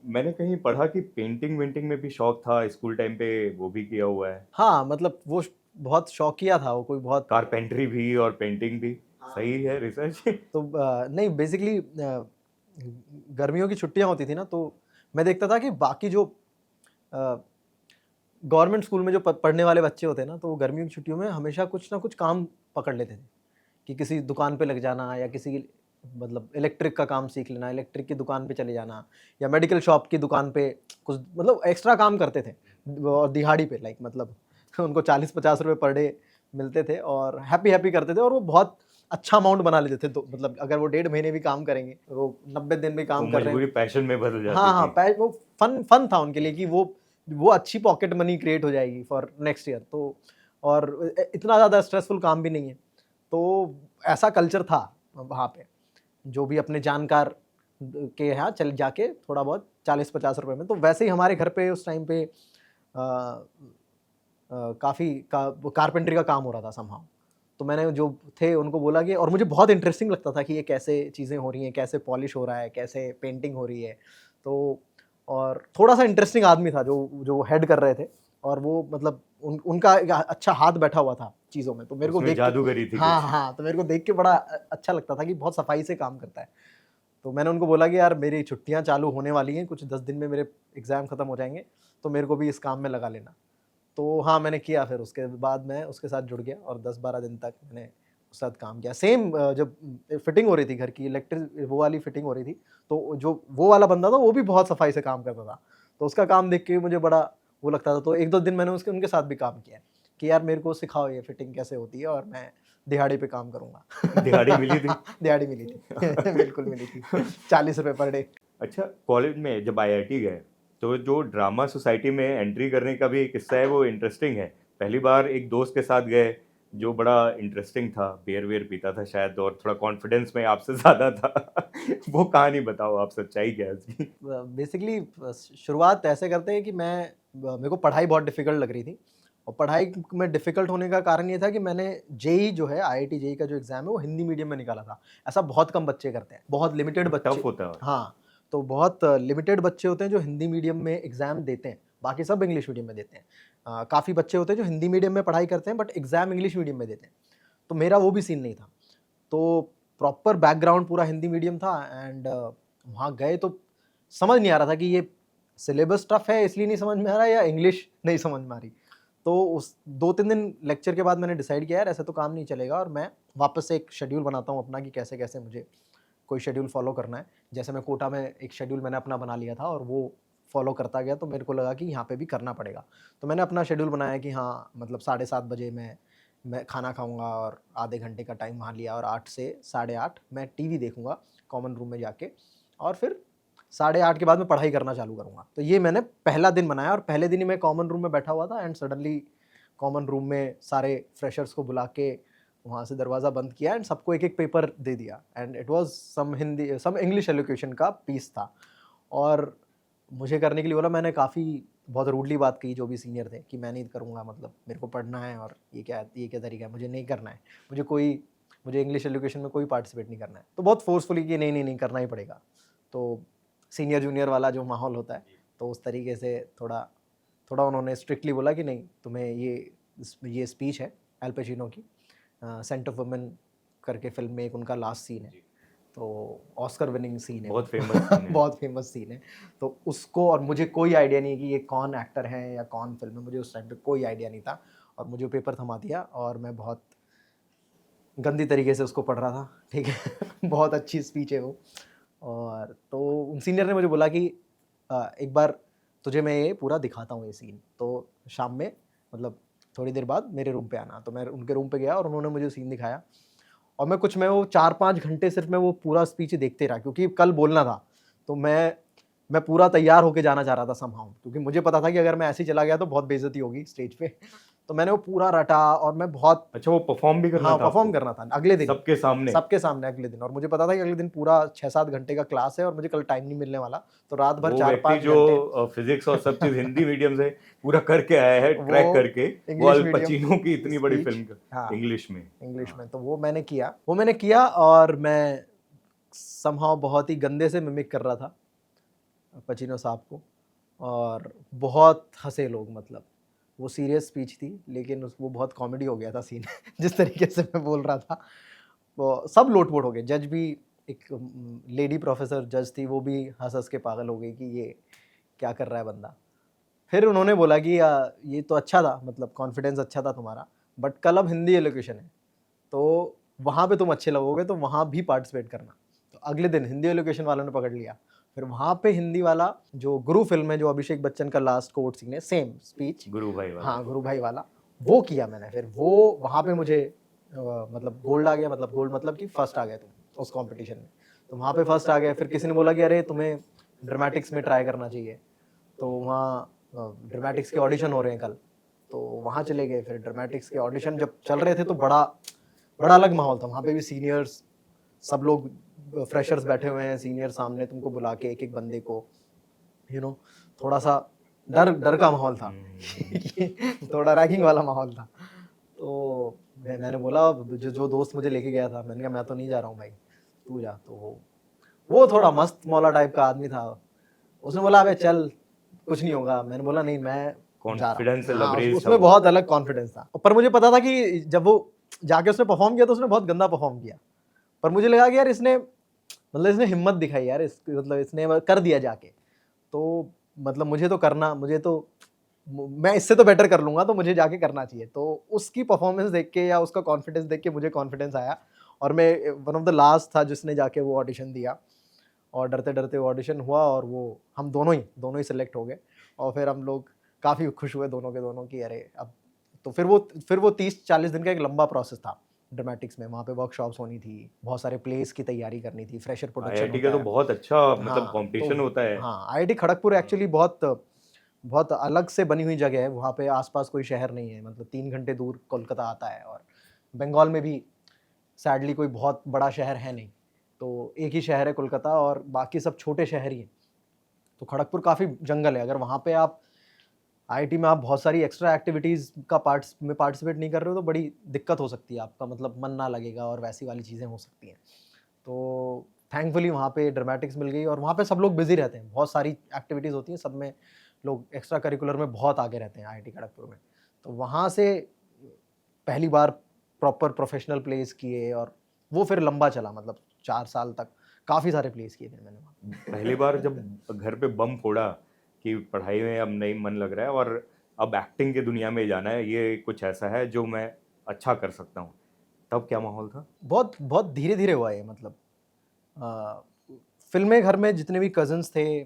मैंने कहीं पढ़ा कि पेंटिंग वेंटिंग में भी शौक था, स्कूल टाइम पे वो भी किया हुआ है। हाँ, मतलब वो बहुत शौकिया था वो, कोई बहुत। कारपेंटरी भी और पेंटिंग भी। सही है रिसर्च। तो नहीं, बेसिकली गर्मियों की छुट्टियाँ होती थी ना, तो मैं देखता था कि बाकी जो गवर्नमेंट स्कूल में जो पढ़ने वाले बच्चे होते हैं ना, तो वो गर्मियों की छुट्टियों में हमेशा कुछ ना कुछ काम पकड़ लेते थे, कि किसी दुकान पे लग जाना, या किसी की मतलब इलेक्ट्रिक का काम सीख लेना, इलेक्ट्रिक की दुकान पे चले जाना, या मेडिकल शॉप की दुकान पे कुछ मतलब एक्स्ट्रा काम करते थे, और दिहाड़ी पे, लाइक मतलब उनको 40-50 रुपए पर डे मिलते थे, और हैप्पी हैप्पी करते थे, और वो बहुत अच्छा अमाउंट बना लेते थे। तो मतलब अगर वो 1.5 महीने भी काम करेंगे, वो 90 दिन भी वो काम कर रहे हैं। मजबूरी पैशन में बदल जाती हाँ, हाँ, थी। वो फन था उनके लिए, कि वो अच्छी पॉकेट मनी क्रिएट हो जाएगी फॉर नेक्स्ट ईयर। तो और इतना ज़्यादा स्ट्रेसफुल काम भी नहीं है। तो ऐसा कल्चर था वहाँ पे, जो भी अपने जानकार के यहाँ चल जाके थोड़ा बहुत 40-50 रुपए में। तो वैसे ही हमारे घर पे उस टाइम पे काफ़ी वो कारपेंटरी का काम हो रहा था समहाउ। तो मैंने जो थे उनको बोला कि, और मुझे बहुत इंटरेस्टिंग लगता था कि ये कैसे चीज़ें हो रही हैं, कैसे पॉलिश हो रहा है, कैसे पेंटिंग हो रही है। तो और थोड़ा-सा इंटरेस्टिंग आदमी था जो हेड कर रहे थे, और वो मतलब उनका एक अच्छा हाथ बैठा हुआ था चीज़ों में। तो मेरे को उसमें देख के, जादूगरी थी हाँ, कुछ। हाँ, तो मेरे को देख के बड़ा अच्छा लगता था कि बहुत सफाई से काम करता है। तो मैंने उनको बोला कि यार मेरी छुट्टियाँ चालू होने वाली हैं, कुछ 10 दिन में मेरे एग्ज़ाम खत्म हो जाएँगे, तो मेरे को भी इस काम में लगा लेना। तो हाँ, मैंने किया, फिर उसके बाद मैं उसके साथ जुड़ गया, और 10-12 दिन तक मैंने उसके साथ काम किया। सेम जब फिटिंग हो रही थी घर की, इलेक्ट्रिक वो वाली फिटिंग हो रही थी, तो जो वो वाला बंदा था वो भी बहुत सफाई से काम करता था। तो उसका काम देख के मुझे बड़ा वो लगता था। तो 1-2 दिन मैंने उसके उनके साथ भी काम किया है, कि यार मेरे को सिखाओ ये फिटिंग कैसे होती है, और मैं दिहाड़ी पे काम दिहाड़ी मिली थी। करूँगा। दिहाड़ी मिली थी। बिल्कुल मिली थी। 40 रुपए पर डे। अच्छा, कॉलेज में जब आईआईटी गए, तो जो ड्रामा सोसाइटी में एंट्री करने का भी एक किस्सा है, वो इंटरेस्टिंग है। पहली बार एक दोस्त के साथ गए, जो बड़ा इंटरेस्टिंग था, बियर-वियर पीता था शायद और थोड़ा कॉन्फिडेंस में आपसे ज़्यादा था। वो कहानी बताओ आप, सच्चाई क्या है उसकी? बेसिकली शुरुआत ऐसे करते हैं कि मेरे को पढ़ाई बहुत डिफ़िकल्ट लग रही थी, और पढ़ाई में डिफ़िकल्ट होने का कारण ये था कि मैंने जेईई जो है, आईआईटी जेईई का जो एग्ज़ाम है, वो हिंदी मीडियम में निकाला था। ऐसा बहुत कम बच्चे करते हैं, बहुत लिमिटेड बहुत टफ बच्चे। होता है। हाँ, तो बहुत लिमिटेड बच्चे होते हैं जो हिंदी मीडियम में एग्ज़ाम देते हैं, बाकी सब इंग्लिश मीडियम में देते हैं। काफ़ी बच्चे होते हैं जो हिंदी मीडियम में पढ़ाई करते हैं, बट एग्ज़ाम इंग्लिश मीडियम में देते हैं। तो मेरा वो भी सीन नहीं था। तो प्रॉपर बैकग्राउंड पूरा हिंदी मीडियम था, एंड वहाँ गए तो समझ नहीं आ रहा था कि ये सिलेबस टफ है इसलिए नहीं समझ में आ रहा है, या इंग्लिश नहीं समझ में आ रही। तो उस 2-3 दिन लेक्चर के बाद मैंने डिसाइड किया यार ऐसे तो काम नहीं चलेगा, और मैं वापस से एक शेड्यूल बनाता हूँ अपना, कि कैसे-कैसे मुझे कोई शेड्यूल फ़ॉलो करना है। जैसे मैं कोटा में एक शेड्यूल मैंने अपना बना लिया था, और वो फ़ॉलो करता गया, तो मेरे को लगा कि यहाँ पे भी करना पड़ेगा। तो मैंने अपना शेड्यूल बनाया कि हाँ, मतलब 7:30 बजे मैं खाना खाऊँगा, और आधे घंटे का टाइम वहाँ लिया, और 8 से 8:30 मैं टीवी देखूँगा कॉमन रूम में जाके, और फिर 8:30 के बाद मैं पढ़ाई करना चालू करूँगा। तो ये मैंने पहला दिन बनाया, और पहले दिन ही मैं कॉमन रूम में बैठा हुआ था, एंड सडनली कॉमन रूम में सारे फ्रेशर्स को बुला के वहाँ से दरवाज़ा बंद किया, एंड सबको एक-एक पेपर दे दिया, and it was some English elocution का पीस था। और मुझे करने के लिए बोला, मैंने काफ़ी बहुत रूडली बात कही जो भी सीनियर थे, कि मैं नहीं करूँगा, मतलब मेरे को पढ़ना है, और ये क्या तरीका है, मुझे नहीं करना है। मुझे इंग्लिश एजुकेशन में कोई पार्टिसिपेट नहीं करना है। तो बहुत फोर्सफुली कि नहीं, नहीं, नहीं करना ही पड़ेगा। तो सीनियर जूनियर वाला जो माहौल होता है, तो उस तरीके से थोड़ा थोड़ा उन्होंने स्ट्रिक्टली बोला कि नहीं, तुम्हें ये स्पीच है एल पचिनो की, सेंट ऑफ वुमेन करके फ़िल्म में एक उनका लास्ट सीन है। तो ऑस्कर विनिंग सीन है बहुत फेमस सीन है। बहुत फेमस सीन है। तो उसको, और मुझे कोई आइडिया नहीं है कि ये कौन एक्टर है या कौन फिल्म है, मुझे उस टाइम पे कोई आइडिया नहीं था। और मुझे पेपर थमा दिया और मैं बहुत गंदी तरीके से उसको पढ़ रहा था, ठीक है बहुत अच्छी स्पीच है वो। और तो सीनियर ने मुझे बोला कि एक बार तुझे मैं ये पूरा दिखाता हूँ ये सीन, तो शाम में मतलब थोड़ी देर बाद मेरे रूम पे आना। तो मैं उनके रूम पे गया और उन्होंने मुझे सीन दिखाया, और मैं वो 4-5 घंटे सिर्फ मैं वो पूरा स्पीच देखते रहा, क्योंकि कल बोलना था। तो मैं पूरा तैयार होके जाना चाह रहा था समहाउ, क्योंकि मुझे पता था कि अगर मैं ऐसे ही चला गया तो बहुत बेइज्जती होगी स्टेज पे। तो मैंने वो पूरा रटा और मैं बहुत, अच्छा, वो परफॉर्म भी करना हाँ, था परफॉर्म आपको करना था अगले दिन, सबके सामने? सबके सामने अगले दिन। और मुझे पता था कि अगले दिन पूरा 6-7 घंटे का क्लास है और मुझे कल टाइम नहीं मिलने वाला, तो रात भर वो व्यक्ति 4-5 जो घंटे फिजिक्स और सब चीज हिंदी मीडियम से पूरा करके आया है, वो क्रैक करके, वो इंग्लिश अल मीडियम पचिनो की इतनी बड़ी स्पीच, फिल्म हाँ, इंग्लिश में। इंग्लिश हाँ। में, तो वो मैंने किया और मैं समहाउ बहुत ही गंदे से मिमिक कर रहा था पचिनो साहब को, और बहुत हंसे लोग। मतलब वो सीरियस स्पीच थी, लेकिन वो बहुत कॉमेडी हो गया था सीन जिस तरीके से मैं बोल रहा था, वो सब लोटपोट हो गए। जज भी, एक लेडी प्रोफेसर जज थी, वो भी हंस हंस के पागल हो गई कि ये क्या कर रहा है बंदा। फिर उन्होंने बोला कि ये तो अच्छा था, मतलब कॉन्फिडेंस अच्छा था तुम्हारा, बट कल अब हिंदी एलोकेशन है, तो वहाँ पे तुम अच्छे लगोगे, तो वहाँ भी पार्टिसिपेट करना। तो अगले दिन हिंदी एलोकेशन वालों ने पकड़ लिया। फिर वहाँ पे हिंदी वाला, जो गुरु फिल्म है, जो अभिषेक बच्चन का लास्ट कोर्ट सीन है, सेम स्पीच, गुरु भाई वाला। हाँ, गुरु भाई वाला, वो किया मैंने। फिर वो वहाँ पे मुझे मतलब गोल्ड आ गया, मतलब गोल्ड मतलब कि फर्स्ट आ गया तुम उस कंपटीशन में। तो वहाँ पे फर्स्ट आ गया। फिर किसी ने बोला कि अरे तुम्हें ड्रामेटिक्स में ट्राई करना चाहिए, तो वहाँ ड्रामेटिक्स के ऑडिशन हो रहे हैं कल, तो वहाँ चले गए। फिर ड्रामेटिक्स के ऑडिशन जब चल रहे थे तो बड़ा बड़ा अलग माहौल था। वहाँ पे भी सीनियर्स, सब लोग फ्रेशर्स बैठे हुए हैं, सीनियर सामने तुमको बुला के एक एक बंदे को, थोड़ा सा डर डर का माहौल था थोड़ा रैगिंग वाला माहौल था। तो मैंने बोला, जो दोस्त मुझे लेके गया था, मैंने कहा मैं तो नहीं जा रहा हूँ भाई, तू जा। तो वो थोड़ा मस्त मौला टाइप का आदमी था। उसने बोला अबे चल, कुछ नहीं होगा। मैंने बोला नहीं, मैं जा रहा हूँ। कॉन्फिडेंस से हाँ, लबरेज था उसमें वो। बहुत अलग कॉन्फिडेंस था। पर मुझे पता था कि जब वो जाके उसने परफॉर्म किया तो उसने बहुत गंदा परफॉर्म किया। पर मुझे लगा कि यार इसने हिम्मत दिखाई यार, मतलब इसने कर दिया जाके, तो मतलब मैं इससे तो बेटर कर लूंगा, तो मुझे जाके करना चाहिए। तो उसकी परफॉर्मेंस देख के या उसका कॉन्फिडेंस देख के मुझे कॉन्फिडेंस आया, और मैं वन ऑफ द लास्ट था जिसने जाके वो ऑडिशन दिया। और डरते डरते वो ऑडिशन हुआ, और वो हम दोनों ही सेलेक्ट हो गए। और फिर हम लोग काफ़ी खुश हुए दोनों के दोनों कि अरे अब तो फिर वो 30-40 दिन का एक लंबा प्रोसेस था ड्रामेटिक्स में। वहाँ पे वर्कशॉप्स होनी थी, बहुत सारे प्लेस की तैयारी करनी थी, फ्रेशर प्रोडक्शन आईआईटी का होता तो है। बहुत अच्छा मतलब हाँ, कंपटीशन तो होता है। हाँ, आईआईटी खड़गपुर एक्चुअली बहुत बहुत अलग से बनी हुई जगह है। वहाँ पे आसपास कोई शहर नहीं है, मतलब 3 घंटे दूर कोलकाता आता है, और बंगाल में भी सैडली कोई बहुत बड़ा शहर है नहीं। तो एक ही शहर है कोलकाता, और बाकी सब छोटे शहर ही हैं। तो खड़गपुर काफ़ी जंगल है। अगर वहाँ पे आप आईआईटी में आप बहुत सारी एक्स्ट्रा एक्टिविटीज़ का पार्टिसिपेट नहीं कर रहे हो, तो बड़ी दिक्कत हो सकती है आपका, मतलब मन ना लगेगा और वैसी वाली चीज़ें हो सकती हैं। तो थैंकफुली वहाँ पे ड्रामेटिक्स मिल गई, और वहाँ पे सब लोग बिजी रहते हैं, बहुत सारी एक्टिविटीज़ होती हैं, सब में लोग एक्स्ट्रा करिकुलर में बहुत आगे रहते हैं आईआईटी खड़गपुर में। तो वहाँ से पहली बार प्रॉपर प्रोफेशनल प्लेस किए, और वो फिर लंबा चला, मतलब 4 साल तक काफ़ी सारे प्लेस किए थे मैंने वहाँ। पहली बार जब घर पे बम फोड़ा कि पढ़ाई में अब नहीं मन लग रहा है और अब एक्टिंग की दुनिया में जाना है, ये कुछ ऐसा है जो मैं अच्छा कर सकता हूँ, तब क्या माहौल था? बहुत बहुत धीरे धीरे हुआ ये, मतलब अ, फ़िल्में घर में जितने भी कज़िन्स थे,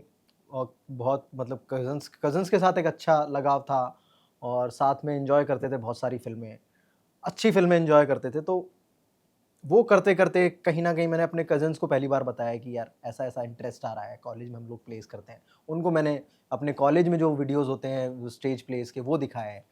और बहुत मतलब कज़िन्स के साथ एक अच्छा लगाव था, और साथ में एन्जॉय करते थे बहुत सारी फ़िल्में, अच्छी फ़िल्में एन्जॉय करते थे। तो वो करते-करते कहीं न कहीं मैंने अपने कज़िन्स को पहली बार बताया कि यार ऐसा-ऐसा इंटरेस्ट आ रहा है, कॉलेज में हम लोग प्लेस करते हैं। उनको मैंने अपने कॉलेज में जो वीडियोज़ होते हैं वो स्टेज प्लेस के, वो दिखाए हैं।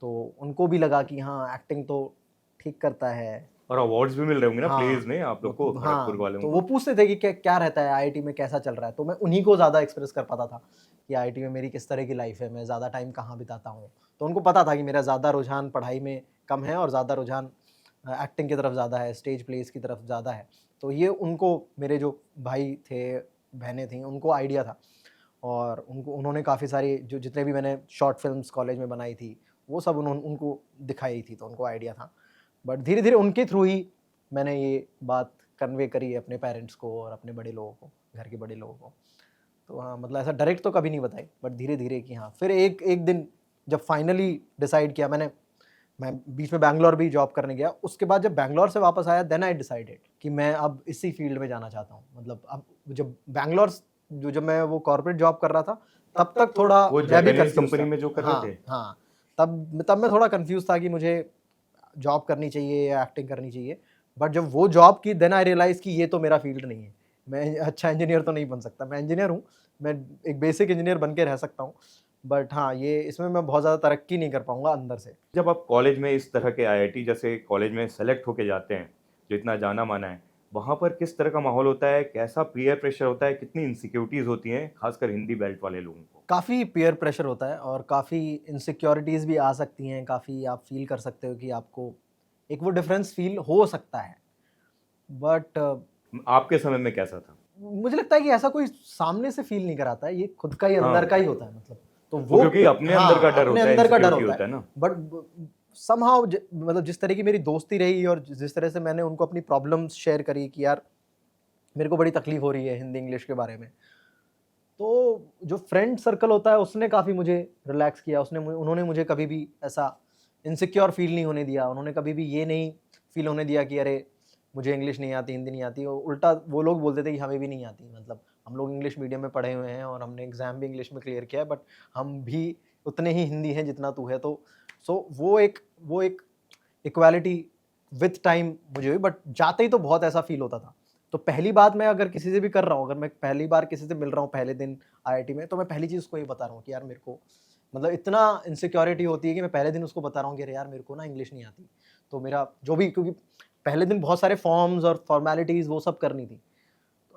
तो उनको भी लगा कि हाँ, एक्टिंग तो ठीक करता है। और अवार्ड्स भी मिल रहे होंगे ना प्लेज हाँ, में आप लोग को, वो खड़गपुर हाँ, वालों तो वो को? पूछते थे कि क्या क्या रहता है आईआईटी में, कैसा चल रहा है? तो मैं उन्हीं को ज़्यादा एक्सप्रेस कर पाता था कि आईआईटी में मेरी किस तरह की लाइफ़ है, मैं ज़्यादा टाइम कहाँ बिताता हूँ। तो उनको पता था कि मेरा ज़्यादा रुझान पढ़ाई में कम है, और ज़्यादा रुझान एक्टिंग की तरफ ज़्यादा है, स्टेज प्लेस की तरफ ज़्यादा है। तो ये उनको, मेरे जो भाई थे, बहनें थीं, उनको आइडिया था, और उन्होंने काफ़ी सारी जो जितने भी मैंने शॉर्ट फ़िल्म्स कॉलेज में बनाई थी, वो सब उनको दिखाई थी, तो उनको आइडिया था। बट धीरे-धीरे उनके थ्रू ही मैंने ये बात कन्वे करी है अपने पेरेंट्स को और अपने बड़े लोगों को, घर के बड़े लोगों को। तो हाँ, मतलब ऐसा डायरेक्ट तो कभी नहीं बताई, बट धीरे-धीरे कि हाँ, फिर एक एक दिन जब फाइनली डिसाइड किया मैं बीच में बैंगलोर भी जॉब करने गया। उसके बाद जब बैंगलोर से वापस आया देन आई डिसाइडेड कि मैं अब इसी फील्ड में जाना चाहता हूँ। मतलब अब जब बैंगलोर जब मैं वो कॉर्पोरेट जॉब कर रहा था, तब तक थोड़ा वो मैं भी जापानीज कन्फ्यूज़ कंपनी था। में जो कर रहे हाँ, थे? हाँ। तब मैं थोड़ा कन्फ्यूज़ था कि मुझे जॉब करनी चाहिए या एक्टिंग करनी चाहिए। बट जब वो जॉब की देन आई रियलाइज़ कि ये तो मेरा फील्ड नहीं है। मैं अच्छा इंजीनियर तो नहीं बन सकता। मैं इंजीनियर हूँ, मैं एक बेसिक इंजीनियर बन के रह सकता हूँ। बट हाँ, ये इसमें मैं बहुत ज़्यादा तरक्की नहीं कर पाऊँगा अंदर से। जब आप कॉलेज में इस तरह के आईआईटी जैसे कॉलेज में सेलेक्ट होके जाते हैं, जो इतना जाना-माना है, वहाँ पर किस तरह का माहौल होता है? कैसा पीयर प्रेशर होता है? कितनी इनसिक्योरिटीज़ होती हैं, खासकर हिंदी बेल्ट वाले लोगों को? काफ़ी पीयर प्रेशर होता है और काफ़ी इनसिक्योरिटीज़ भी आ सकती हैं, काफ़ी आप फ़ील कर सकते हो कि आपको एक वो डिफ़रेंस फ़ील हो सकता है। बट आपके समय में कैसा था? मुझे लगता है कि ऐसा कोई सामने से फ़ील नहीं कराता है, ये खुद का ही अंदर का हाँ, ही होता है मतलब। तो वो वो क्योंकि अपने अंदर का हाँ, डर अपने होता है, अंदर का डर इनसिक्योरिटी होता है। होता है ना? बट समहाउ मतलब जिस तरह की मेरी दोस्ती रही और जिस तरह से मैंने उनको अपनी प्रॉब्लम्स शेयर करी कि यार मेरे को बड़ी तकलीफ़ हो रही है हिंदी इंग्लिश के बारे में। तो जो फ्रेंड सर्कल होता है उसने काफ़ी मुझे रिलैक्स किया, उन्होंने मुझे कभी भी ऐसा इनसिक्योर फ़ील नहीं होने दिया। उन्होंने कभी भी ये नहीं फ़ील होने दिया कि अरे! मुझे इंग्लिश नहीं आती, हिंदी नहीं आती। उल्टा वो लोग बोलते थे कि हमें भी नहीं आती। मतलब हम लोग इंग्लिश मीडियम में पढ़े हुए हैं और हमने एग्ज़ाम भी इंग्लिश में क्लियर किया है, बट हम भी उतने ही हिंदी हैं जितना तू है। तो सो वो एक इक्वालिटी विथ टाइम मुझे हुई, बट जाते ही तो बहुत ऐसा फ़ील होता था। तो पहली बात मैं अगर किसी से भी कर रहा हूँ, अगर मैं पहली बार किसी से मिल रहा हूँ पहले दिन आईआईटी में, तो मैं पहली चीज़ उसको ये बता रहा हूँ कि यार मेरे को मतलब इतना इनसिक्योरिटी होती है कि मैं पहले दिन उसको बता रहा हूँ कि अरे यार मेरे को ना इंग्लिश नहीं आती। तो मेरा जो भी, क्योंकि पहले दिन बहुत सारे फॉर्म्स और फॉर्मेलिटीज़ वो सब करनी थी।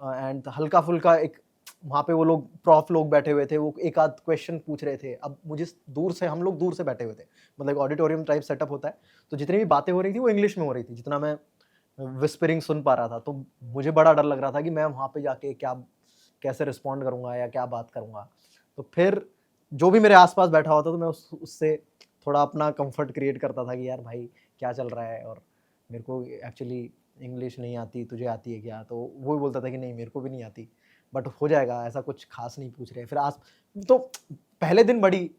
एंड हल्का-फुल्का एक वहाँ पे वो लोग प्रॉफ लोग बैठे हुए थे, वो एक आध क्वेश्चन पूछ रहे थे। अब मुझे दूर से, हम लोग दूर से बैठे हुए थे। मतलब एक ऑडिटोरियम टाइप सेटअप होता है, तो जितनी भी बातें हो रही थी वो इंग्लिश में हो रही थी, जितना मैं विस्परिंग सुन पा रहा था। तो मुझे बड़ा डर लग रहा था कि मैं वहाँ पे जाके कैसे रिस्पॉन्ड करूँगा या क्या बात करूँगा। तो फिर जो भी मेरे आस-पास बैठा हुआ था, तो मैं उससे थोड़ा अपना कम्फर्ट क्रिएट करता था कि यार भाई क्या चल रहा है, और मेरे को एक्चुअली इंग्लिश नहीं आती, तुझे आती है क्या? तो वो भी बोलता था कि नहीं मेरे को भी नहीं आती, बट हो जाएगा, ऐसा कुछ ख़ास नहीं पूछ रहे। फिर तो पहले दिन बड़ी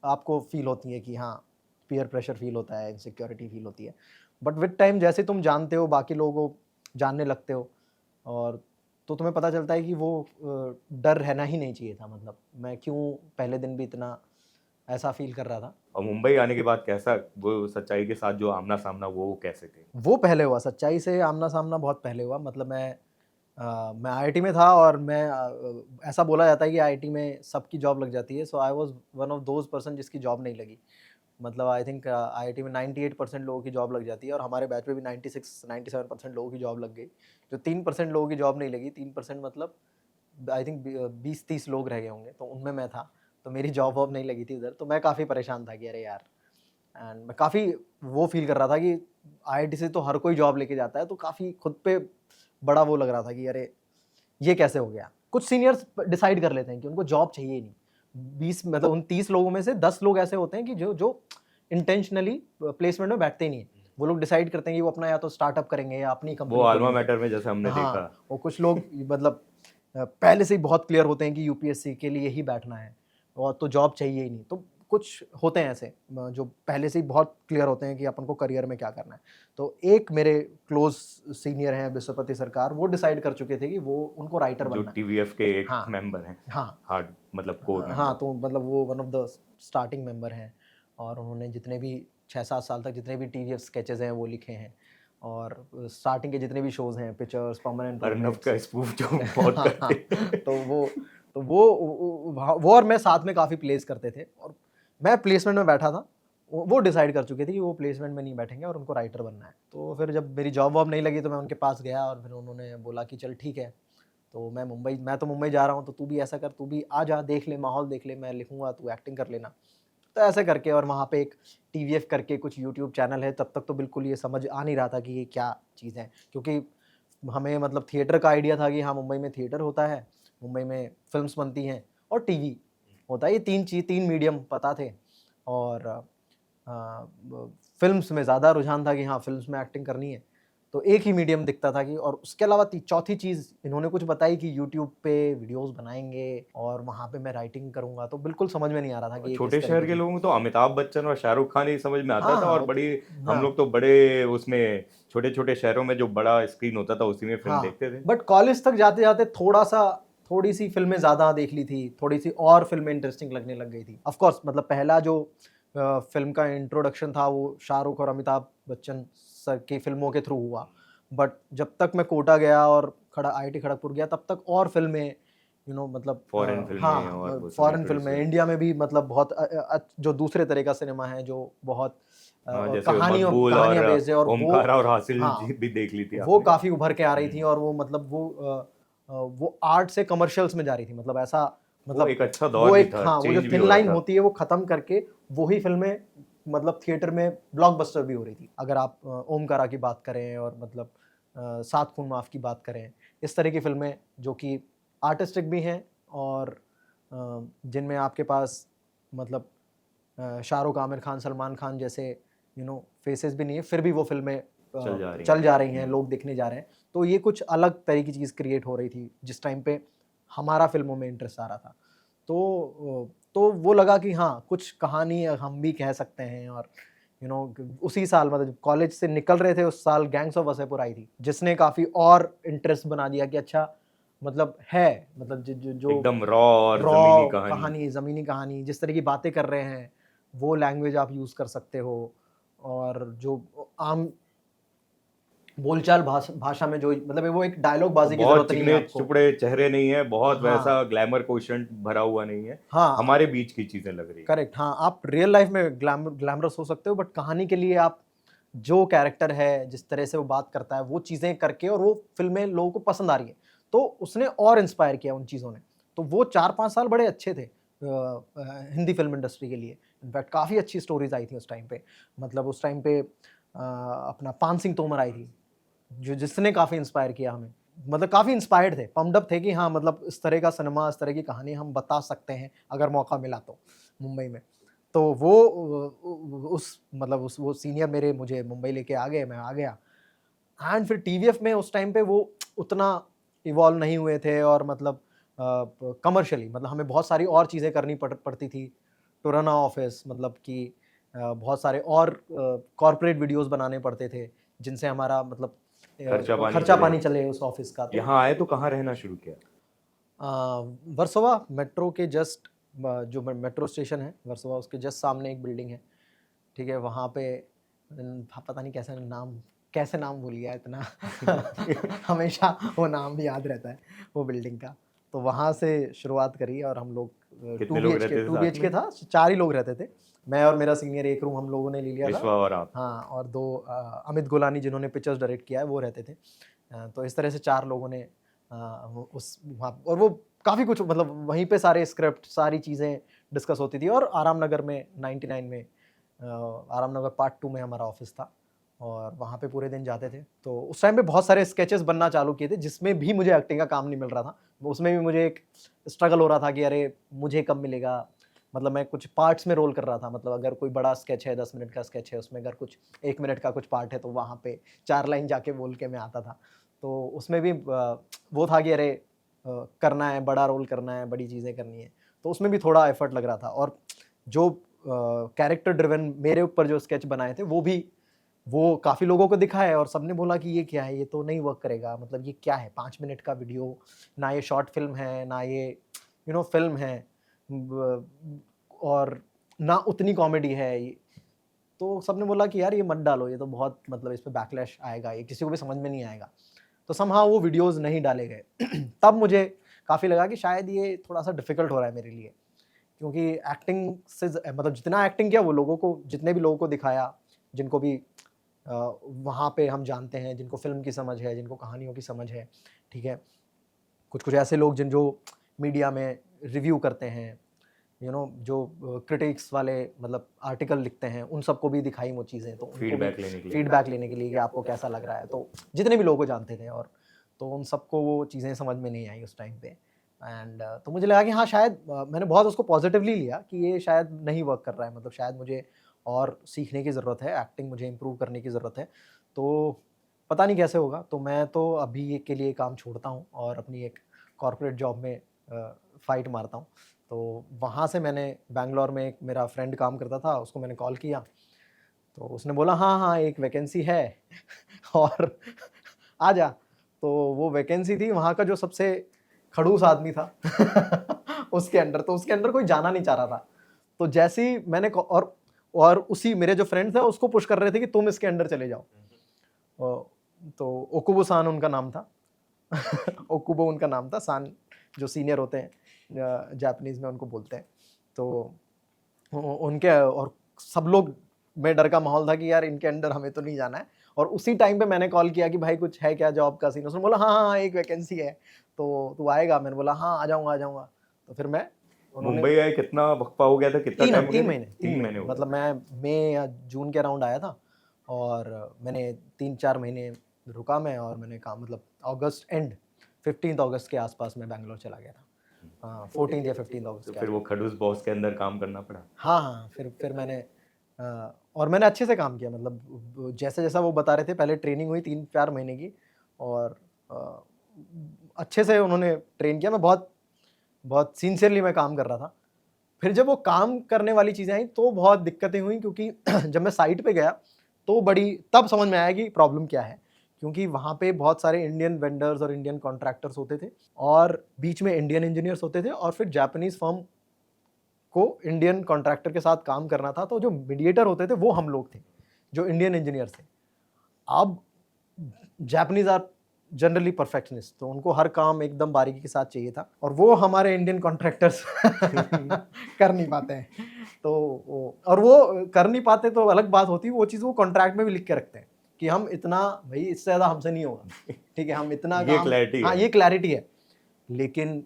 आपको फ़ील होती है कि हाँ, पीयर प्रेशर फ़ील होता है, इनसिक्योरिटी फ़ील होती है। बट विद टाइम जैसे तुम जानते हो, बाकी लोगों को जानने लगते हो, और तो तुम्हें पता चलता है कि वो डर रहना ही नहीं चाहिए था। मतलब मैं क्यों पहले दिन भी इतना ऐसा फ़ील कर रहा था। और मुंबई आने के बाद कैसा वो सच्चाई के साथ जो आमना-सामना वो कैसे थे? वो पहले हुआ, सच्चाई से आमना-सामना बहुत पहले हुआ। मतलब मैं आईआईटी में था और ऐसा बोला जाता है कि आईआईटी में सबकी जॉब लग जाती है। So I was one of those person जिसकी जॉब नहीं लगी। मतलब आई थिंक आईआईटी में 98% लोगों की जॉब लग जाती है, और हमारे बैच में भी 96-97% लोगों की जॉब लग गई। जो 3% लोगों की जॉब नहीं लगी, 3% मतलब आई थिंक 20-30 लोग रह गए होंगे, तो उनमें मैं था। तो मेरी जॉब वॉब नहीं लगी थी उधर, तो मैं काफ़ी परेशान था कि अरे यार, एंड मैं काफ़ी वो फ़ील कर रहा था कि आईआईटी से तो हर कोई जॉब लेके जाता है, तो काफ़ी खुद पे बड़ा वो लग रहा था कि अरे! ये कैसे हो गया? कुछ सीनियर्स डिसाइड कर लेते हैं कि उनको जॉब चाहिए ही नहीं। 20 मतलब उन 30 लोगों में से 10 लोग ऐसे होते हैं कि जो जो इंटेंशनली प्लेसमेंट में बैठते ही नहीं है। वो लोग डिसाइड करते हैं कि वो अपना या तो स्टार्टअप करेंगे या अपनी वो कंपनी अल्मा खोलेंगे। मैटर में जैसे हमने देखा। हाँ, और कुछ लोग मतलब पहले से ही बहुत क्लियर होते हैं कि यूपीएससी के लिए ही बैठना है और तो जॉब चाहिए ही नहीं। तो कुछ होते हैं ऐसे जो पहले से ही बहुत क्लियर होते हैं कि अपन को करियर में क्या करना है। तो एक मेरे क्लोज़ सीनियर हैं विश्वपति सरकार, वो डिसाइड कर चुके थे कि वो उनको राइटर जो बनना है। टीवीएफ के एक हाँ, मेंबर हैं, हाँ। हार्ड मतलब कोर हाँ, मेंबर। तो मतलब वो one of the starting member हैं, और उन्होंने जितने भी 6-7 साल तक जितने भी टीवीएफ स्केचेज़ हैं वो लिखे हैं, और स्टार्टिंग के जितने भी शोज़ हैं, पिक्चर्स, परमानेंट अर्नव रूममेट्स। का स्पूफ जो बहुत हाँ, हाँ। करते हैं। तो वो और मैं साथ में काफ़ी प्लेस करते थे, और मैं प्लेसमेंट में बैठा था। वो डिसाइड कर चुके थे कि वो प्लेसमेंट में नहीं बैठेंगे और उनको राइटर बनना है। तो फिर जब मेरी जॉब वॉब नहीं लगी तो मैं उनके पास गया, और फिर उन्होंने बोला कि चल ठीक है, तो मैं तो मुंबई जा रहा हूँ, तो तू भी ऐसा कर, तू भी आ जा, देख ले, माहौल देख ले, मैं लिखूँगा, तू एक्टिंग कर लेना। तो ऐसे करके, और वहाँ पे एक टीवीएफ करके कुछ यूट्यूब चैनल है, तब तक तो बिल्कुल ये समझ आ नहीं रहा था कि ये क्या चीज़ है। क्योंकि हमें मतलब थिएटर का आइडिया था कि हाँ, मुंबई में थिएटर होता है, मुंबई में फ़िल्म्स बनती हैं और टीवी होता है। ये 3 मीडियम पता थे, और फ़िल्म्स में ज़्यादा रुझान था कि हाँ, फ़िल्म्स में एक्टिंग करनी है। तो एक ही मीडियम दिखता था कि, और उसके अलावा चौथी चीज़ इन्होंने कुछ बताई कि यूट्यूब पे वीडियोस बनाएंगे और वहाँ पे मैं राइटिंग करूँगा, तो बिल्कुल समझ में नहीं आ रहा था कि ये छोटे किस तरह शहर की के चीज़। लोगों को तो अमिताभ बच्चन और शाहरुख खान ही समझ में आता हाँ, था, हाँ, और वो तो बड़ी हम हाँ, लोग तो बड़े उसमें छोटे-छोटे शहरों में जो बड़ा स्क्रीन होता था उसी में फ़िल्म हाँ, देखते थे। बट कॉलेज तक जाते-जाते थोड़ी-सी फ़िल्में ज़्यादा देख ली थी, थोड़ी-सी और फ़िल्में इंटरेस्टिंग लगने लग गई थी। ऑफ़ कोर्स मतलब पहला जो फ़िल्म का इंट्रोडक्शन था वो शाहरुख और अमिताभ बच्चन सर की फ़िल्मों के थ्रू हुआ। बट जब तक मैं कोटा गया और आईआईटी खड़गपुर गया, तब तक और फ़िल्में मतलब फ़ॉरेन फ़िल्में हाँ, और वो सभी फ़ॉरेन फ़िल्में प्रोड्यूसर। इंडिया में भी मतलब बहुत जो दूसरे तरह का सिनेमा है, जो बहुत हाँ, जैसे मकबूल और कहानियाँ बेस्ड है, और वो ओमकारा और हासिल हाँ, जी भी देख ली थी वो आपने। काफ़ी उभर के आ रही थी, हुँ, और वो मतलब वो आर्ट से कमर्शियल्स में जा रही थी। मतलब ऐसा वो मतलब एक अच्छा वो दौर भी एक था, हाँ, वो जो चेंज भी थिन हो रहा लाइन था। होती है वो ख़त्म करके वही फ़िल्में मतलब थिएटर में ब्लॉकबस्टर भी हो रही थी। अगर आप ओमकारा की बात करें और मतलब सात खून माफ़ की बात करें, इस तरह की फ़िल्में जो कि आर्टिस्टिक भी हैं, और जिनमें आपके पास मतलब शाहरुख, आमिर खान, सलमान खान जैसे फेसेस भी नहीं है, फिर भी वो फ़िल्में चल जा रही चल हैं। जा रही हैं, हुँ, लोग देखने जा रहे हैं। तो ये कुछ अलग तरह की चीज़ क्रिएट हो रही थी, जिस टाइम पे हमारा फ़िल्मों में इंटरेस्ट आ रहा था। तो वो लगा कि हाँ, कुछ कहानी हम भी कह सकते हैं, और उसी साल मतलब कॉलेज से निकल रहे थे उस साल गैंग्स ऑफ वासेपुर आई थी, जिसने काफ़ी और इंटरेस्ट बना दिया कि अच्छा मतलब है, मतलब ज ज जो एकदम रॉ और ज़मीनी रॉ कहानी। कहानी, ज़मीनी कहानी, जिस तरह की बातें कर रहे हैं, वो लैंग्वेज आप यूज़ कर सकते हो, और जो आम बोलचाल भाषा में जो मतलब वो एक डायलॉग बाज़ी की बहुत ज़रूरत नहीं है आपको। चिकने-चुपड़े चेहरे नहीं है, बहुत हाँ, वैसा ग्लैमर कोशेंट भरा हुआ नहीं है। हाँ, हमारे बीच की चीज़ें लग रही हैं। करेक्ट, हाँ, आप रियल लाइफ़ में ग्लैमरस हो सकते हो, बट कहानी के लिए आप जो कैरेक्टर है, जिस तरह से वो बात करता है, वो चीज़ें करके, और वो फ़िल्में लोगों को पसंद आ रही हैं। तो उसने और इंस्पायर किया उन चीज़ों ने। तो वो 4-5 साल बड़े अच्छे थे हिंदी फ़िल्म इंडस्ट्री के लिए। इनफैक्ट काफ़ी अच्छी स्टोरीज़ आई थी उस टाइम पे। मतलब उस टाइम पे अपना पान सिंह तोमर आई थी, जिसने काफ़ी इंस्पायर किया हमें। मतलब काफ़ी इंस्पायर्ड थे, पम्प्ड अप थे कि हाँ, मतलब इस तरह का सिनेमा, इस तरह की कहानी हम बता सकते हैं, अगर मौका मिला तो, मुंबई में। तो वो उस मतलब उस वो सीनियर मेरे मुझे मुंबई लेके आ गए, मैं आ गया। एंड फिर टीवीएफ में उस टाइम पे वो उतना इवॉल्व नहीं हुए थे, और मतलब कमर्शियली मतलब हमें बहुत सारी और चीज़ें करनी पड़ती थी टू रन अ ऑफिस, मतलब कि बहुत सारे और कॉर्पोरेट वीडियोस बनाने पड़ते थे, जिनसे हमारा मतलब खर्चा पानी खर्चा चले। पानी चले उस ऑफिस का। तो यहाँ आए तो कहाँ रहना शुरू किया? अ, वर्सोवा मेट्रो के जस्ट जो मेट्रो स्टेशन है वर्सोवा, उसके जस्ट सामने एक बिल्डिंग है, ठीक है? वहाँ पे पता नहीं कैसे नाम भूल गया इतना हमेशा वो नाम भी याद रहता है वो बिल्डिंग का। तो वहाँ से शुरुआत करी, और हम लोग कितने लोग रहते थे टू साथ बीएचके में? था, 4 ही लोग रहते थे। मैं और मेरा सीनियर एक रूम हम लोगों ने ले लिया था। विश्वा और आप? हाँ, और 2 अमित गोलानी जिन्होंने पिक्चर्स डायरेक्ट किया है, वो रहते थे। तो इस तरह से 4 लोगों ने वो उस वहाँ, और वो काफ़ी कुछ मतलब वहीं पे सारे स्क्रिप्ट, सारी चीज़ें डिस्कस होती थी, और आराम नगर में 99 में आराम नगर पार्ट 2 में हमारा ऑफ़िस था, और वहाँ पे पूरे दिन जाते थे। तो उस टाइम पे बहुत सारे स्केचेस बनना चालू किए थे, जिसमें भी मुझे एक्टिंग का काम नहीं मिल रहा था। उसमें भी मुझे एक स्ट्रगल हो रहा था कि अरे! मुझे कब मिलेगा? मतलब मैं कुछ पार्ट्स में रोल कर रहा था, मतलब अगर कोई बड़ा स्केच है, 10 मिनट का स्केच है, उसमें अगर कुछ 1 मिनट का कुछ पार्ट है, तो वहाँ पे 4 लाइन जाके बोल के मैं आता था। तो उसमें भी वो था कि अरे करना है, बड़ा रोल करना है, बड़ी चीज़ें करनी है। तो उसमें भी थोड़ा एफर्ट लग रहा था, और जो कैरेक्टर ड्रिवन मेरे ऊपर जो स्केच बनाए थे, वो काफ़ी लोगों को दिखा है, और सबने बोला कि ये क्या है? ये तो नहीं वर्क करेगा। मतलब ये क्या है? 5 मिनट का वीडियो, ना ये शॉर्ट फ़िल्म है, ना ये फ़िल्म है, ब और ना उतनी कॉमेडी है ये। तो सबने बोला कि यार ये मत डालो, ये तो बहुत मतलब इस पे बैकलैश आएगा, ये किसी को भी समझ में नहीं आएगा। तो समहाउ वो वीडियोज़ नहीं डाले गए। तब मुझे काफ़ी लगा कि शायद ये थोड़ा-सा डिफ़िकल्ट हो रहा है मेरे लिए, क्योंकि एक्टिंग से मतलब जितना एक्टिंग किया वो लोगों को, जितने भी लोगों को दिखाया, जिनको भी वहाँ पे हम जानते हैं, जिनको फ़िल्म की समझ है, जिनको कहानियों की समझ है, ठीक है? कुछ-कुछ ऐसे लोग जो मीडिया में रिव्यू करते हैं, जो क्रिटिक्स वाले मतलब आर्टिकल लिखते हैं, उन सबको भी दिखाई वो चीज़ें, तो उनको भी फीडबैक लेने के लिए। फीडबैक लेने के लिए कि आपको कैसा लग रहा है। तो जितने भी लोगों को जानते थे, और तो उन सबको वो चीज़ें समझ में नहीं आई उस टाइम पे, एंड तो मुझे लगा कि हाँ, शायद मैंने बहुत उसको पॉज़िटिवली लिया कि ये शायद नहीं वर्क कर रहा है, मतलब शायद मुझे और सीखने की ज़रूरत है, एक्टिंग मुझे इम्प्रूव करने की ज़रूरत है। तो पता नहीं कैसे होगा। तो मैं तो अभी के लिए काम छोड़ता हूँ और अपनी एक कॉर्पोरेट जॉब में फ़ाइट मारता हूँ। तो वहाँ से मैंने बैंगलोर में एक मेरा फ्रेंड काम करता था, उसको मैंने कॉल किया, तो उसने बोला हाँ, हाँ, एक वैकेंसी है और आ जा। तो वो वैकेंसी थी वहाँ का जो सबसे खड़ूस आदमी था उसके अंडर, तो उसके अंडर कोई जाना नहीं चाह रहा था। तो जैसे ही मैंने और उसी मेरे जो फ्रेंड थे उसको पुश कर रहे थे कि तुम इसके अंडर चले जाओ। तो ओकुबो सान उनका नाम था ओकुबो उनका नाम था, सान जो सीनियर होते हैं जापानीज में उनको बोलते हैं। तो उनके और सब लोग में डर का माहौल था कि यार इनके अंडर हमें तो नहीं जाना है। और उसी टाइम पे मैंने कॉल किया कि भाई कुछ है क्या जॉब का सीन? उसने बोला हाँ हाँ एक वैकेंसी है, तो तू आएगा? मैंने बोला हाँ आ जाऊँगा। तो फिर मैं उन्होंने मुंबई आए कितना वक्फा हो गया था, कितना टाइम हो गया 3 था? महीने 3 महीने हो मतलब गए। मैं मई या जून के अराउंड आया था और मैंने 3-4 महीने रुका मैं, और मैंने काम मतलब अगस्त एंड 15 अगस्त के आसपास मैं बैंगलोर चला गया था। हाँ 14 या 15 अगस्त तो के फिर वो आसपास। खड़ूस बॉस के अंदर काम करना पड़ा। हाँ, फिर मैंने और मैंने अच्छे से काम किया, मतलब जैसे-जैसा वो बता रहे थे। पहले ट्रेनिंग हुई 3-4 महीने की और अ, अच्छे से उन्होंने ट्रेन किया। मैं बहुत बहुत सिंसियरली मैं काम कर रहा था। फिर जब वो काम करने वाली चीज़ें आई तो बहुत दिक्कतें हुई, क्योंकि जब मैं साइट पे गया तो तब समझ में आया कि प्रॉब्लम क्या है। क्योंकि वहाँ पे बहुत सारे इंडियन वेंडर्स और इंडियन कॉन्ट्रैक्टर्स होते थे और बीच में इंडियन इंजीनियर्स होते थे, और फिर जापानीज़ फर्म को इंडियन कॉन्ट्रैक्टर के साथ काम करना था, तो जो मीडिएटर होते थे वो हम लोग थे, जो इंडियन इंजीनियर्स थे। अब जापानीज़ आर जनरली परफेक्शनिस्ट, तो उनको हर काम एकदम बारीकी के साथ चाहिए था, और वो हमारे इंडियन कॉन्ट्रैक्टर्स कर नहीं पाते हैं। तो वो कर नहीं पाते तो अलग बात होती है, वो चीज़ वो कॉन्ट्रैक्ट में भी लिख के रखते हैं कि हम इतना, भई इससे ज़्यादा हमसे नहीं होगा, ठीक है? हम इतना ये काम, क्लैरिटी हाँ, है। ये क्लैरिटी है। लेकिन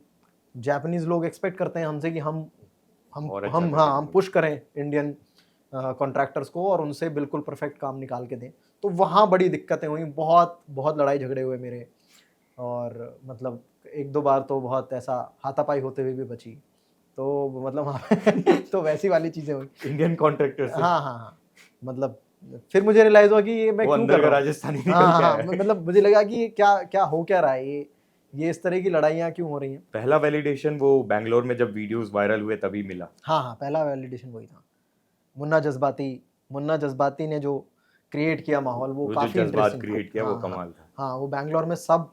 जापानीज़ लोग एक्सपेक्ट करते हैं हमसे कि और अच्छा करके हाँ, हम दूंगा। पुश करें इंडियन कॉन्ट्रैक्टर्स को और उनसे बिल्कुल परफेक्ट काम निकाल के दें। तो वहाँ बड़ी दिक्कतें हुई, बहुत बहुत लड़ाई झगड़े हुए मेरे, और मतलब 1-2 बार तो बहुत ऐसा हाथापाई होते हुए भी बची। तो मतलब वहाँ पे तो वैसी वाली चीज़ें हुई। इंडियन कॉन्ट्रैक्टर से हाँ, हाँ, हाँ। मतलब फिर मुझे रियलाइज़ हुआ कि ये मैं वो क्यों कर अंदर का रहा हूँ। राजस्थानी हाँ, निकल हाँ, के हाँ, आया है। मतलब मुझे लगा कि ये क्या क्या हो क्या रहा है, ये इस तरह की लड़ाइयाँ क्यों हो रही हैं? पहला वैलिडेशन वो बैंगलोर में जब वीडियोस वायरल हुए तभी मिला। हाँ, हाँ, पहला वैलिडेशन वही था। मुन्ना जज़्बाती ने जो क्रिएट किया माहौल, वो वो जो काफ़ी जज्बात इंटरेस्टिंग था। क्रिएट किया वो हाँ, हाँ। कमाल था। हाँ, वो बैंगलोर में सब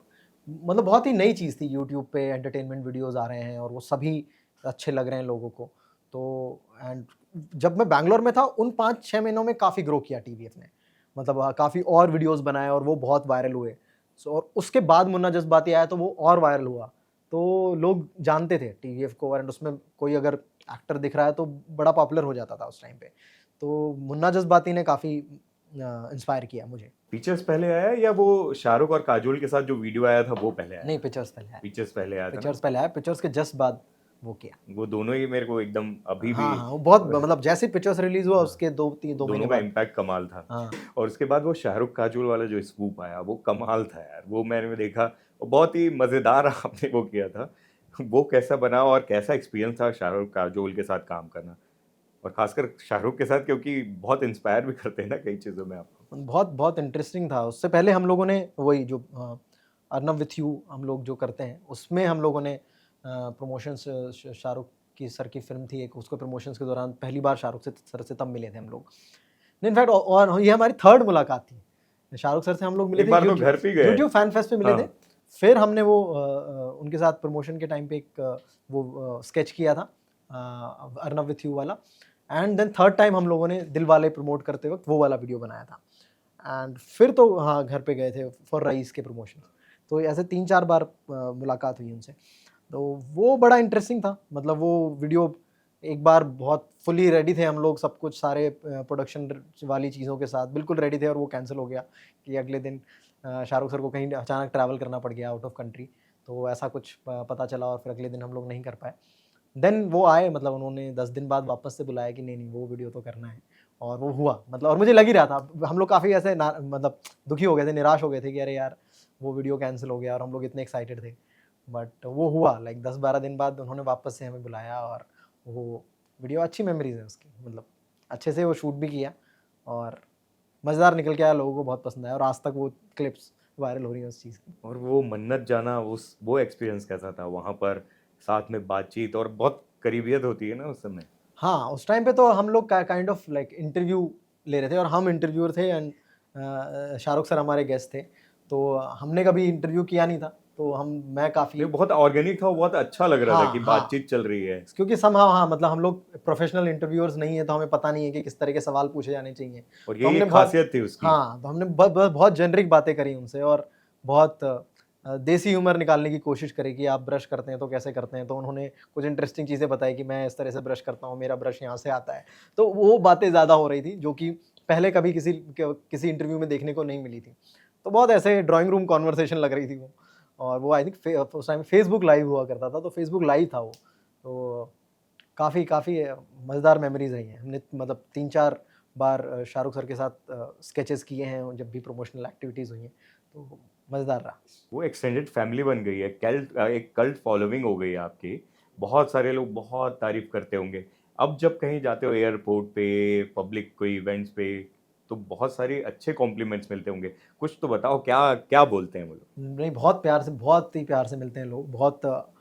मतलब बहुत ही नई चीज़ थी, यूट्यूब पे एंटरटेनमेंट वीडियोज़ आ रहे हैं और वो सभी अच्छे लग रहे हैं लोगों को। तो एंड जब मैं बैंगलोर में था उन 5-6 महीनों में काफ़ी ग्रो किया टीवीएफ ने। मतलब काफ़ी और वीडियोज़ बनाए और वो बहुत वायरल हुए। और उसके बाद मुन्ना जज़्बाती आया तो वो और वायरल हुआ। तो लोग जानते थे टीवीएफ को, एंड उसमें कोई अगर एक्टर दिख रहा है तो बड़ा पॉपुलर हो जाता था उस टाइम पे। तो मुन्ना जज़्बाती ने काफ़ी इंस्पायर किया मुझे। पिक्चर्स पहले आया या वो शाहरुख और काजोल के साथ जो वीडियो आया था वो पहले आया नहीं, था? पिक्चर्स पहले आया। पिक्चर्स पहले आया था ना? पिक्चर्स पहले आया, पिक्चर्स के जस्ट बाद वो किया। वो दोनों ही मेरे को एकदम अभी भी हाँ, हाँ, वो बहुत मतलब जैसे पिक्चर्स रिलीज़ हुआ हाँ, उसके 2 महीने दोनों का बाद। इम्पैक्ट कमाल था। हाँ, और उसके बाद वो शाहरुख काजोल वाला जो स्कूप आया वो कमाल था यार। वो मैंने देखा, वो बहुत ही मज़ेदार आपने वो किया था। वो कैसा बना और कैसा एक्सपीरियंस था शाहरुख काजोल के साथ काम करना? और खासकर शाहरुख के साथ, क्योंकि बहुत इंस्पायर भी करते हैं ना कई चीज़ों में आपको। बहुत बहुत इंटरेस्टिंग था। उससे पहले हम लोगों ने वही जो अर्नब विथ यू हम लोग जो करते हैं, उसमें हम लोगों ने प्रमोशंस शाहरुख की सर की फ़िल्म थी एक, उसको प्रमोशंस के दौरान पहली बार शाहरुख से सर से तब मिले थे हम लोग। इनफैक्ट और ये हमारी 3rd मुलाकात थी। शाहरुख सर से हम लोग मिले एक थे बार तो घर पे ही गए। यूट्यूब फैन फेस्ट पे मिले थे। हाँ, फिर हमने वो उनके साथ प्रमोशन के टाइम पे एक स्केच किया था अर्नब विथ यू वाला, एंड देन 3rd टाइम हम लोगों ने दिलवाले प्रमोट करते वक़्त वो वाला वीडियो बनाया था। एंड फिर तो हाँ, घर पे गए थे फॉर रईस के प्रमोशन। तो ऐसे 3-4 बार मुलाकात हुई उनसे। तो वो बड़ा इंटरेस्टिंग था। मतलब वो वीडियो एक बार बहुत फुली रेडी थे हम लोग, सब कुछ सारे प्रोडक्शन वाली चीज़ों के साथ बिल्कुल रेडी थे, और वो कैंसिल हो गया कि अगले दिन शाहरुख सर को कहीं अचानक ट्रैवल करना पड़ गया आउट ऑफ कंट्री। तो ऐसा कुछ पता चला और फिर अगले दिन हम लोग नहीं कर पाए। देन वो आए, मतलब उन्होंने 10 दिन बाद वापस से बुलाया कि नहीं वो वीडियो तो करना है, और वो हुआ। मतलब और मुझे लग ही रहा था, हम लोग काफ़ी ऐसे मतलब दुखी हो गए थे, निराश हो गए थे कि अरे यार वो वीडियो कैंसिल हो गया, और हम लोग इतने एक्साइटेड थे। बट वो हुआ, लाइक 10-12 दिन बाद उन्होंने वापस से हमें बुलाया, और वो वीडियो अच्छी मेमोरीज है उसकी। मतलब अच्छे से वो शूट भी किया, और मज़ेदार निकल के आया, लोगों को बहुत पसंद आया और आज तक वो क्लिप्स वायरल हो रही हैं उस चीज़ की। और वो मन्नत जाना, उस वो एक्सपीरियंस कैसा था वहाँ पर, साथ में बातचीत और बहुत करीबियत होती है ना उस समय? हाँ, उस टाइम पे तो हम लोग काइंड ऑफ लाइक इंटरव्यू ले रहे थे और हम इंटरव्यूअर थे एंड शाहरुख सर हमारे गेस्ट थे। तो हमने कभी इंटरव्यू किया नहीं था, तो मैं काफ़ी नहीं, बहुत ऑर्गेनिक था, वो बहुत अच्छा लग रहा था हाँ, कि हाँ। बातचीत चल रही है। क्योंकि समहाउ हाँ, मतलब हम लोग प्रोफेशनल इंटरव्यूअर्स नहीं है, तो हमें पता नहीं है कि किस तरह के सवाल पूछे जाने चाहिए। और तो यही हमने एक बहुत खासियत थी उसकी। हाँ, तो हमने बहुत जेनेरिक बातें करी उनसे और बहुत देसी ह्यूमर निकालने की कोशिश करी कि आप ब्रश करते हैं तो कैसे करते हैं? तो उन्होंने कुछ इंटरेस्टिंग चीज़ें बताई कि मैं इस तरह से ब्रश करता हूँ, मेरा ब्रश यहाँ से आता है। तो वो बातें ज़्यादा हो रही थी, जो कि पहले कभी किसी इंटरव्यू में देखने को नहीं मिली थी। तो बहुत ऐसे ड्राइंग रूम कन्वर्सेशन लग रही थी वो और वो आई थिंक उस टाइम फेसबुक लाइव हुआ करता था, तो फेसबुक लाइव था वो। तो काफ़ी काफ़ी मज़ेदार मेमोरीज़ रही हैं। हमने मतलब 3-4 बार शाहरुख सर के साथ स्केचेस किए हैं जब भी प्रमोशनल एक्टिविटीज़ हुई हैं, तो मज़ेदार रहा। वो एक्सटेंडेड फैमिली बन गई है, एक कल्ट फॉलोइंग हो गई है आपकी। बहुत सारे लोग बहुत तारीफ करते होंगे। अब जब कहीं जाते हो एयरपोर्ट पे, पब्लिक कोई इवेंट्स पे, तो बहुत सारे अच्छे कॉम्प्लीमेंट्स मिलते होंगे। कुछ तो बताओ, क्या क्या बोलते हैं वो लोग? नहीं, बहुत प्यार से, बहुत ही प्यार से मिलते हैं लोग, बहुत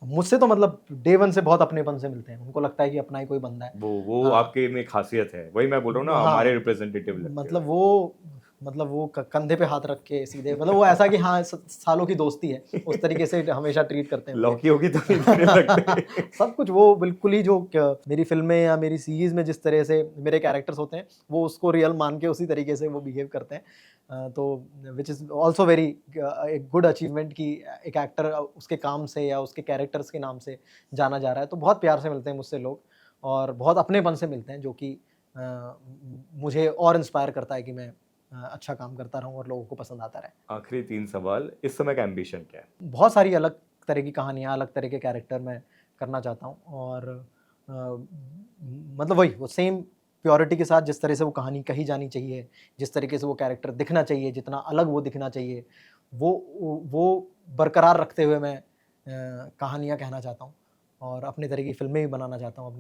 मुझसे तो मतलब डे 1 से बहुत अपनेपन से मिलते हैं। उनको लगता है कि अपना ही कोई बंदा है। वो हाँ। आपके में खासियत है, वही मैं बोल रहा हूँ ना, हमारे हाँ, रिप्रेजेंटेटिव लगते हो मतलब ऐसे। वो मतलब वो कंधे पे हाथ रख के सीधे मतलब वो ऐसा कि हाँ, सालों की दोस्ती है, उस तरीके से हमेशा ट्रीट करते हैं मुझे। लौकी होगी तो नहीं देने लगते। सब कुछ वो बिल्कुल ही जो मेरी फ़िल्में या मेरी सीरीज़ में जिस तरह से मेरे कैरेक्टर्स होते हैं, वो उसको रियल मान के उसी तरीके से वो बिहेव करते हैं। तो व्हिच इज़ ऑल्सो वेरी एक गुड अचीवमेंट कि एक एक्टर उसके काम से या उसके कैरेक्टर्स के नाम से जाना जा रहा है। तो बहुत प्यार से मिलते हैं मुझसे लोग और बहुत अपनेपन से मिलते हैं, जो कि मुझे और इंस्पायर करता है कि मैं अच्छा काम करता रहूँ और लोगों को पसंद आता रहे। आखिरी 3 सवाल, इस समय का एम्बिशन क्या है? बहुत सारी अलग तरह की कहानियाँ, अलग तरह के कैरेक्टर मैं करना चाहता हूँ और मतलब वही वो सेम प्योरिटी के साथ जिस तरह से वो कहानी कही जानी चाहिए, जिस तरीके से वो कैरेक्टर दिखना चाहिए, जितना अलग वो दिखना चाहिए, वो बरकरार रखते हुए मैं कहानियाँ कहना चाहता हूँ और अपने तरह की फ़िल्में भी बनाना चाहता हूँ,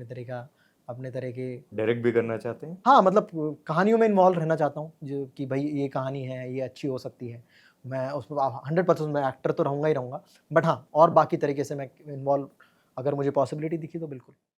अपने तरह के डायरेक्ट भी करना चाहते हैं? हाँ, मतलब कहानियों में इन्वॉल्व रहना चाहता हूँ, जो कि भई ये कहानी है, ये अच्छी हो सकती है। मैं उसमें 100% मैं एक्टर तो रहूँगा ही रहूँगा, बट हाँ, और बाकी तरीके से मैं इन्वॉल्व अगर मुझे पॉसिबिलिटी दिखी तो बिल्कुल।